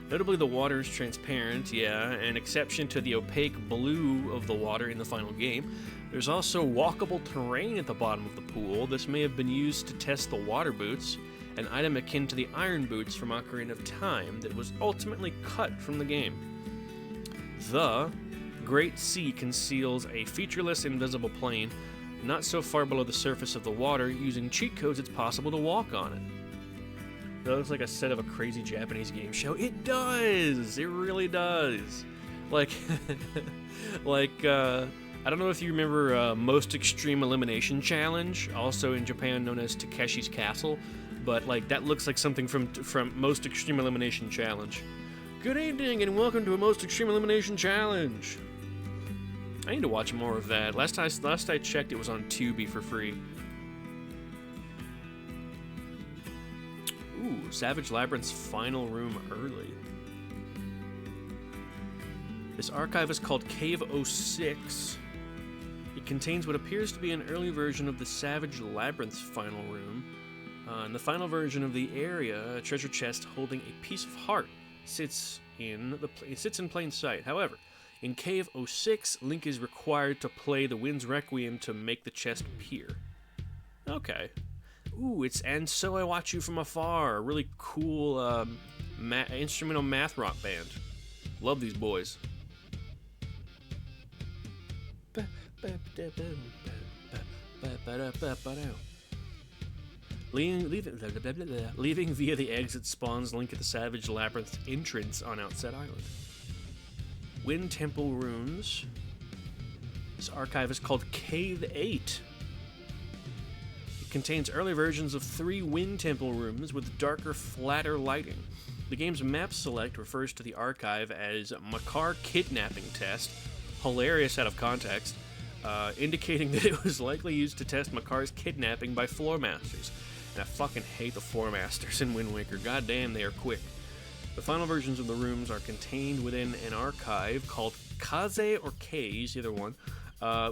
Notably, the water is transparent, yeah, an exception to the opaque blue of the water in the final game. There's also walkable terrain at the bottom of the pool. This may have been used to test the water boots, an item akin to the iron boots from Ocarina of Time that was ultimately cut from the game. The Great Sea conceals a featureless invisible plane not so far below the surface of the water. Using cheat codes, it's possible to walk on it. That looks like a set of a crazy Japanese game show. It does! It really does! Like, I don't know if you remember Most Extreme Elimination Challenge, also in Japan known as Takeshi's Castle, but like that looks like something from Most Extreme Elimination Challenge. Good evening and welcome to a Most Extreme Elimination Challenge. I need to watch more of that. Last I checked, it was on Tubi for free. Ooh, Savage Labyrinth's final room early. This archive is called Cave 06. It contains what appears to be an early version of the Savage Labyrinth's final room. In the final version of the area, a treasure chest holding a piece of heart sits in plain sight. However, in Cave 06, Link is required to play the Wind's Requiem to make the chest appear. Okay. Ooh, it's And So I Watch You From Afar, a really cool instrumental math rock band. Love these boys. Leaving via the exit spawns Link at the Savage Labyrinth entrance on Outset Island. Wind Temple Rooms. This archive is called Cave 8. It contains early versions of 3 Wind Temple rooms with darker, flatter lighting. The game's map select refers to the archive as Makar Kidnapping Test, hilarious out of context, indicating that it was likely used to test Makar's kidnapping by Floor Masters. And I fucking hate the Floor Masters in Wind Waker. God damn, they are quick. The final versions of the rooms are contained within an archive called Kaze or Kaze, either one,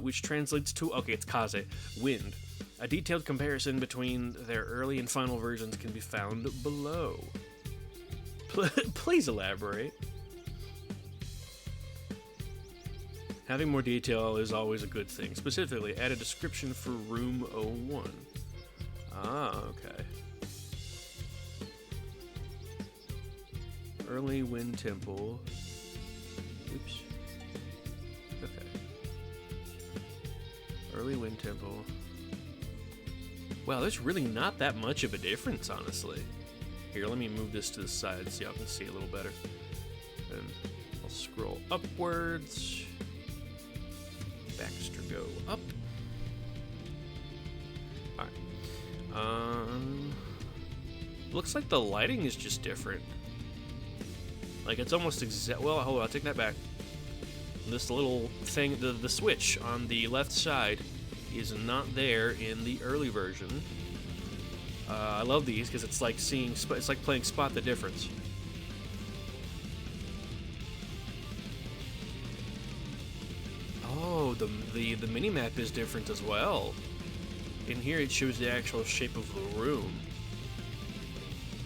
which translates to, okay, it's Kaze, wind. A detailed comparison between their early and final versions can be found below. Please elaborate. Having more detail is always a good thing. Specifically, add a description for Room 01. Ah, okay. Early Wind Temple. Oops. Okay. Early Wind Temple. Wow, there's really not that much of a difference, honestly. Here, let me move this to the side so y'all can see a little better. And I'll scroll upwards. Baxter, go up. Alright. Looks like the lighting is just different. Like, it's almost well, hold on, I'll take that back. This little thing, the switch on the left side is not there in the early version. I love these because it's like it's like playing Spot the Difference. Oh, the mini-map is different as well. In here it shows the actual shape of the room.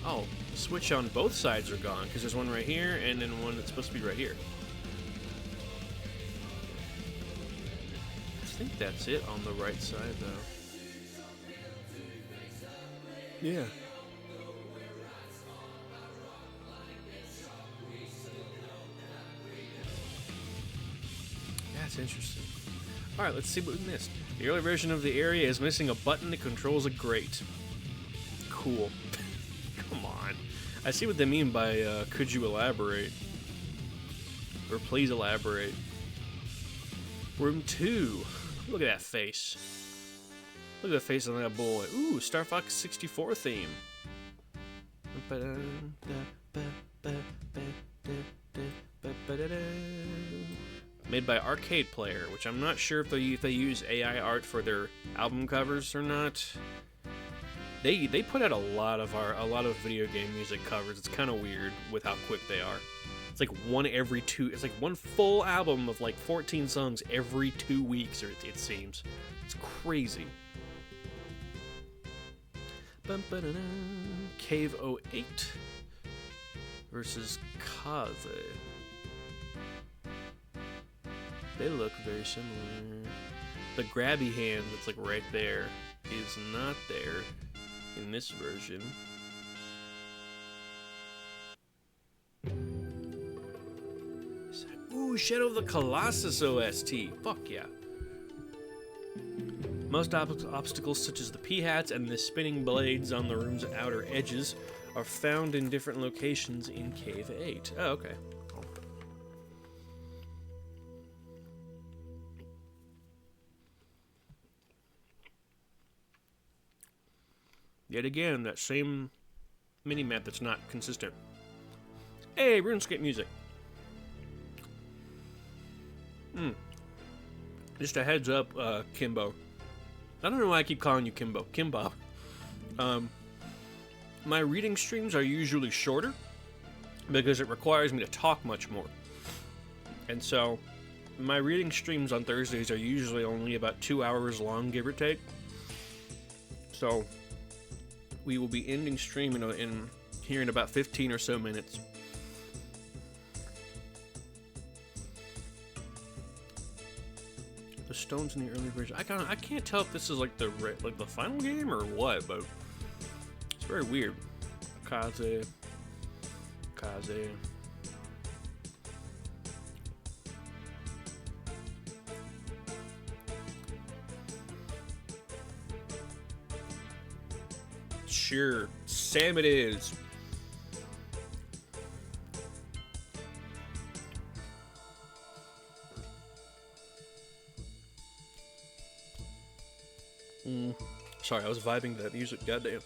Oh, the switch on both sides are gone because there's one right here and then one that's supposed to be right here. I think that's it on the right side though. Yeah. That's interesting. Alright, let's see what we missed. The early version of the area is missing a button that controls a grate. Cool. Come on. I see what they mean by, could you elaborate? Or please elaborate. Room 2. Look at that face. Look at the face on that boy. Ooh, Star Fox 64 theme. Made by Arcade Player, which I'm not sure if they use AI art for their album covers or not. They put out a lot of video game music covers. It's kind of weird with how quick they are. It's like one every two. It's like one full album of like 14 songs every 2 weeks, or it seems. It's crazy. Cave 08 versus Kaze. They look very similar. The grabby hand that's like right there is not there in this version. Ooh, Shadow of the Colossus OST. Fuck yeah. Most obstacles, such as the P-hats and the spinning blades on the room's outer edges, are found in different locations in Cave 8. Oh, okay. Yet again, that same mini-map that's not consistent. Hey, RuneScape music. Just a heads up, Kimbo. I don't know why I keep calling you Kimbo. Kimbob. My reading streams are usually shorter because it requires me to talk much more. And so, my reading streams on Thursdays are usually only about 2 hours long, give or take. So, we will be ending stream in here in about 15 or so minutes. The stones in the early version. I can't tell if this is like the final game or what, but it's very weird. Kaze. Sure, Sam it is. Sorry, I was vibing to that music. Goddamn.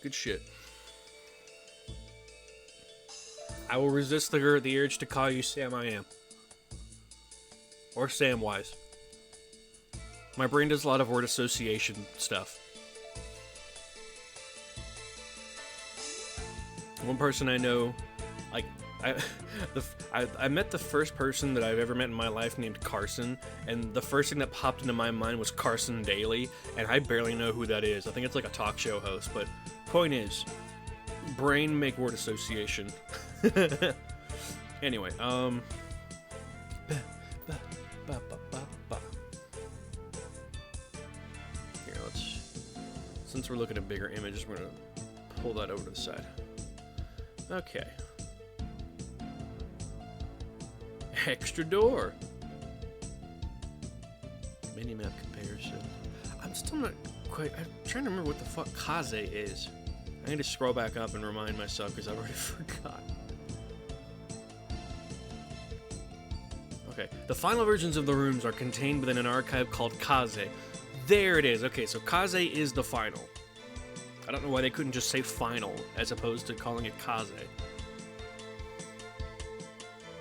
Good shit. I will resist the urge to call you Sam I Am. Or Samwise. My brain does a lot of word association stuff. One person I know, like, I met the first person that I've ever met in my life named Carson, and the first thing that popped into my mind was Carson Daly, and I barely know who that is. I think it's like a talk show host, but point is, brain make word association. Anyway, here, since we're looking at bigger images, we're gonna pull that over to the side. Okay. extra door. Minimap comparison. I'm still not quite... I'm trying to remember what the fuck Kaze is. I need to scroll back up and remind myself because I've already forgot. Okay, the final versions of the rooms are contained within an archive called Kaze. There it is. Okay, so Kaze is the final. I don't know why they couldn't just say final as opposed to calling it Kaze.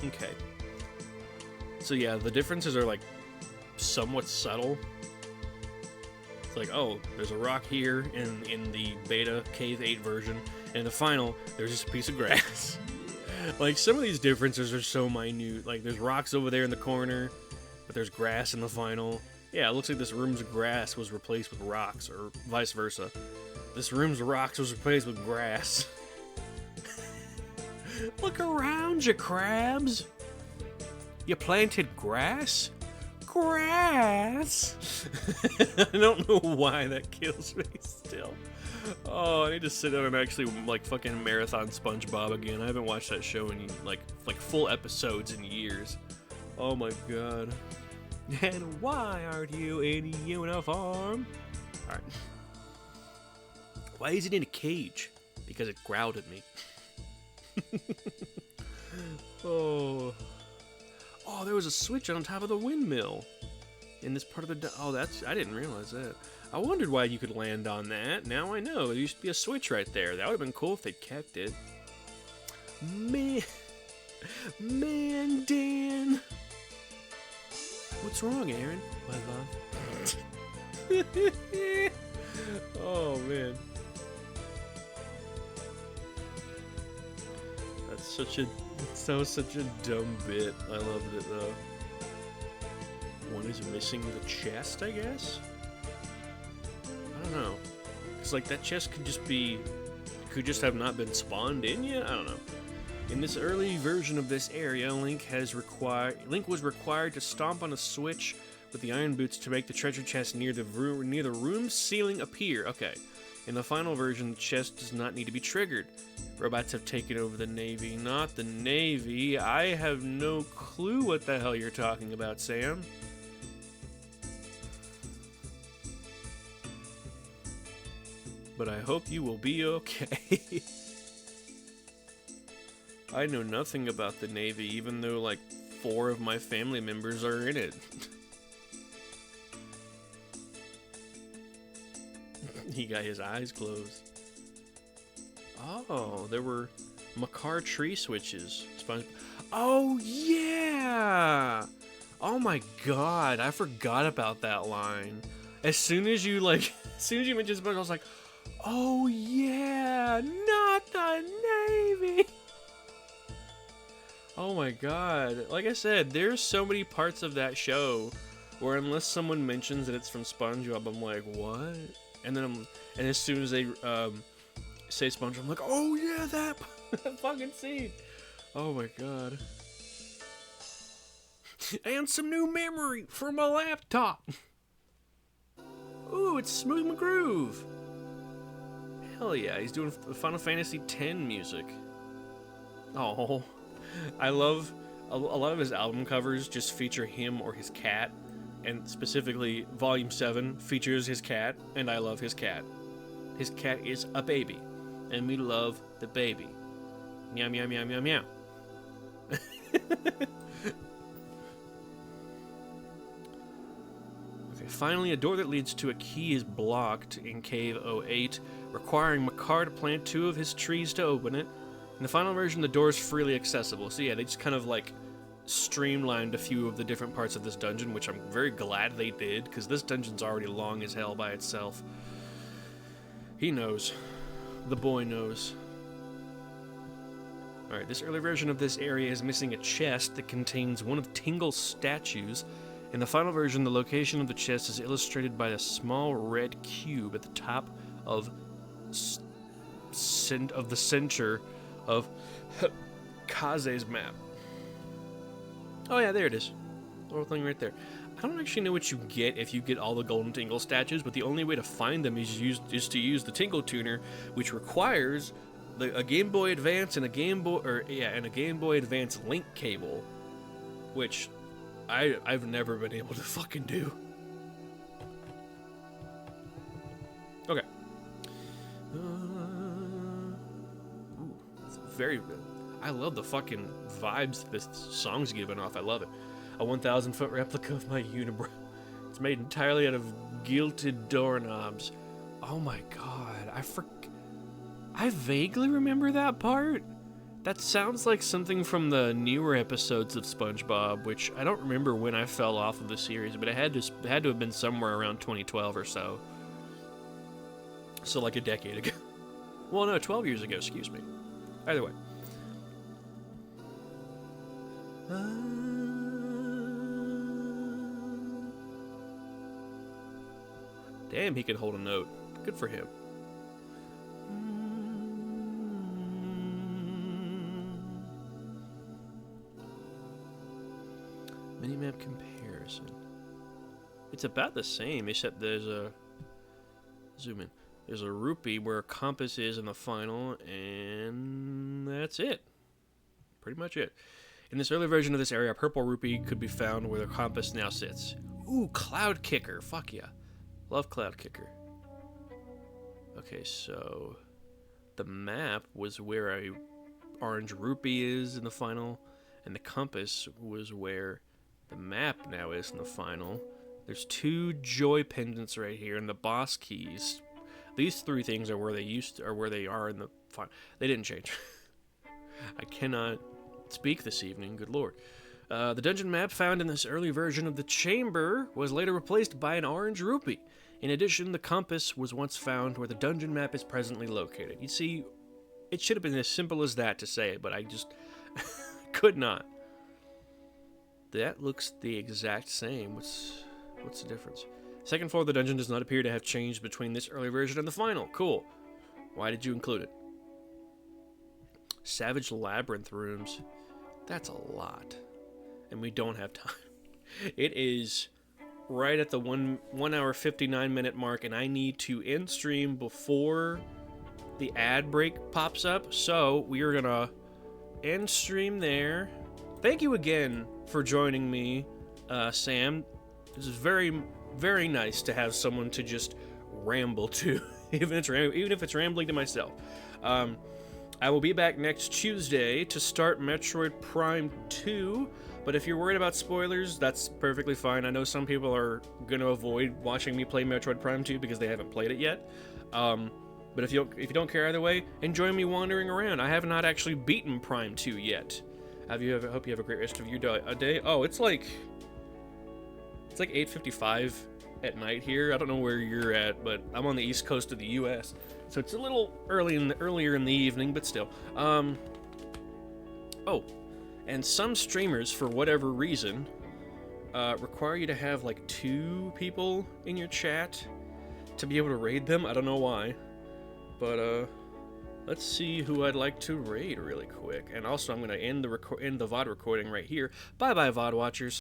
Okay. So yeah, the differences are like somewhat subtle. It's like, oh, there's a rock here in the beta Cave 8 version, and in the final, there's just a piece of grass. Like, some of these differences are so minute. Like, there's rocks over there in the corner, but there's grass in the final. Yeah, it looks like this room's grass was replaced with rocks, or vice versa. This room's rocks was replaced with grass. Look around you, crabs! You planted grass? Grass! I don't know why that kills me still. Oh, I need to sit down and actually, like, fucking marathon SpongeBob again. I haven't watched that show in, like full episodes in years. Oh my god. And why aren't you in uniform? Alright. Why is it in a cage? Because it growled at me. Oh, there was a switch on top of the windmill in this part of the... Oh, I didn't realize that. I wondered why you could land on that. Now I know. There used to be a switch right there. That would have been cool if they'd kept it. Man, Dan. What's wrong, Aaron? My love. Oh, man. That was such a dumb bit. I loved it though. One is missing the chest, I guess? I don't know. Cause like that chest could just have not been spawned in yet? I don't know. In this early version of this area, Link was required to stomp on a switch with the iron boots to make the treasure chest near the room ceiling appear. Okay. In the final version, the chest does not need to be triggered. Robots have taken over the Navy. Not the Navy. I have no clue what the hell you're talking about, Sam. But I hope you will be okay. I know nothing about the Navy, even though, like, 4 of my family members are in it. He got his eyes closed. Oh, there were Makar tree switches. Oh, yeah! Oh my god, I forgot about that line. As soon as you mentioned SpongeBob, I was like, oh yeah, not the Navy! Oh my god. Like I said, there's so many parts of that show where unless someone mentions that it's from SpongeBob, I'm like, what? And as soon as they say SpongeBob, I'm like, oh yeah, that fucking scene. Oh my god. And some new memory for my laptop. Ooh, it's Smooth McGroove. Hell yeah, he's doing Final Fantasy X music. Oh, I love a lot of his album covers just feature him or his cat. And specifically, Volume 7 features his cat, and I love his cat. His cat is a baby, and we love the baby. Meow, meow, meow, meow, meow. Okay, finally, a door that leads to a key is blocked in Cave 08, requiring Makar to plant 2 of his trees to open it. In the final version, the door is freely accessible. So yeah, they just kind of like streamlined a few of the different parts of this dungeon, which I'm very glad they did, because this dungeon's already long as hell by itself. He knows. The boy knows. Alright, this early version of this area is missing a chest that contains one of Tingle's statues. In the final version, the location of the chest is illustrated by a small red cube at the top of the center of Kaze's map. Oh yeah, there it is. The little thing right there. I don't actually know what you get if you get all the golden Tingle statues, but the only way to find them is to use the Tingle Tuner, which requires a Game Boy Advance and a Game Boy Advance link cable. which I've never been able to fucking do. Okay. It's very. I love the fucking vibes this song's giving off. I love it. A 1,000-foot replica of my unibrow. It's made entirely out of gilded doorknobs. Oh my god, I vaguely remember that part. That sounds like something from the newer episodes of SpongeBob, which I don't remember when I fell off of the series, but it had to have been somewhere around 2012 or so. So like a decade ago. Well, no, 12 years ago, excuse me. Either way. Damn, he can hold a note. Good for him. Minimap comparison. It's about the same, except there's a... Zoom in. There's a rupee where a compass is in the final, and that's it. Pretty much it. In this early version of this area, a purple rupee could be found where the compass now sits. Ooh, Cloud Kicker. Fuck yeah. Love Cloud Kicker. Okay, so the map was where a orange rupee is in the final, and the compass was where the map now is in the final. There's 2 joy pendants right here, and the boss keys. These 3 things are where they are in the final. They didn't change. I cannot speak this evening. Good lord. The dungeon map found in this early version of the chamber was later replaced by an orange rupee. In addition, the compass was once found where the dungeon map is presently located. You see, it should have been as simple as that to say it, but I just could not. That looks the exact same. What's the difference? Second floor of the dungeon does not appear to have changed between this early version and the final. Cool. Why did you include it? Savage Labyrinth rooms. That's a lot. And we don't have time. It is right at the 1 hour 59 minute mark, and I need to end stream before the ad break pops up. So we are gonna end stream there. Thank you again for joining me, Sam. This is very, very nice to have someone to just ramble to, even if it's rambling to myself. I will be back next Tuesday to start Metroid Prime 2, but if you're worried about spoilers, that's perfectly fine. I know some people are going to avoid watching me play Metroid Prime 2 because they haven't played it yet. But if you don't care either way, enjoy me wandering around. I have not actually beaten Prime 2 yet. Hope you have a great rest of your day. Oh, it's like 8:55 at night here. I don't know where you're at, but I'm on the east coast of the U.S., so it's a little earlier in the evening, but still. Oh, and some streamers, for whatever reason, require you to have like 2 people in your chat to be able to raid them. I don't know why, but let's see who I'd like to raid really quick. And also, I'm gonna end the VOD recording right here. Bye bye, VOD watchers.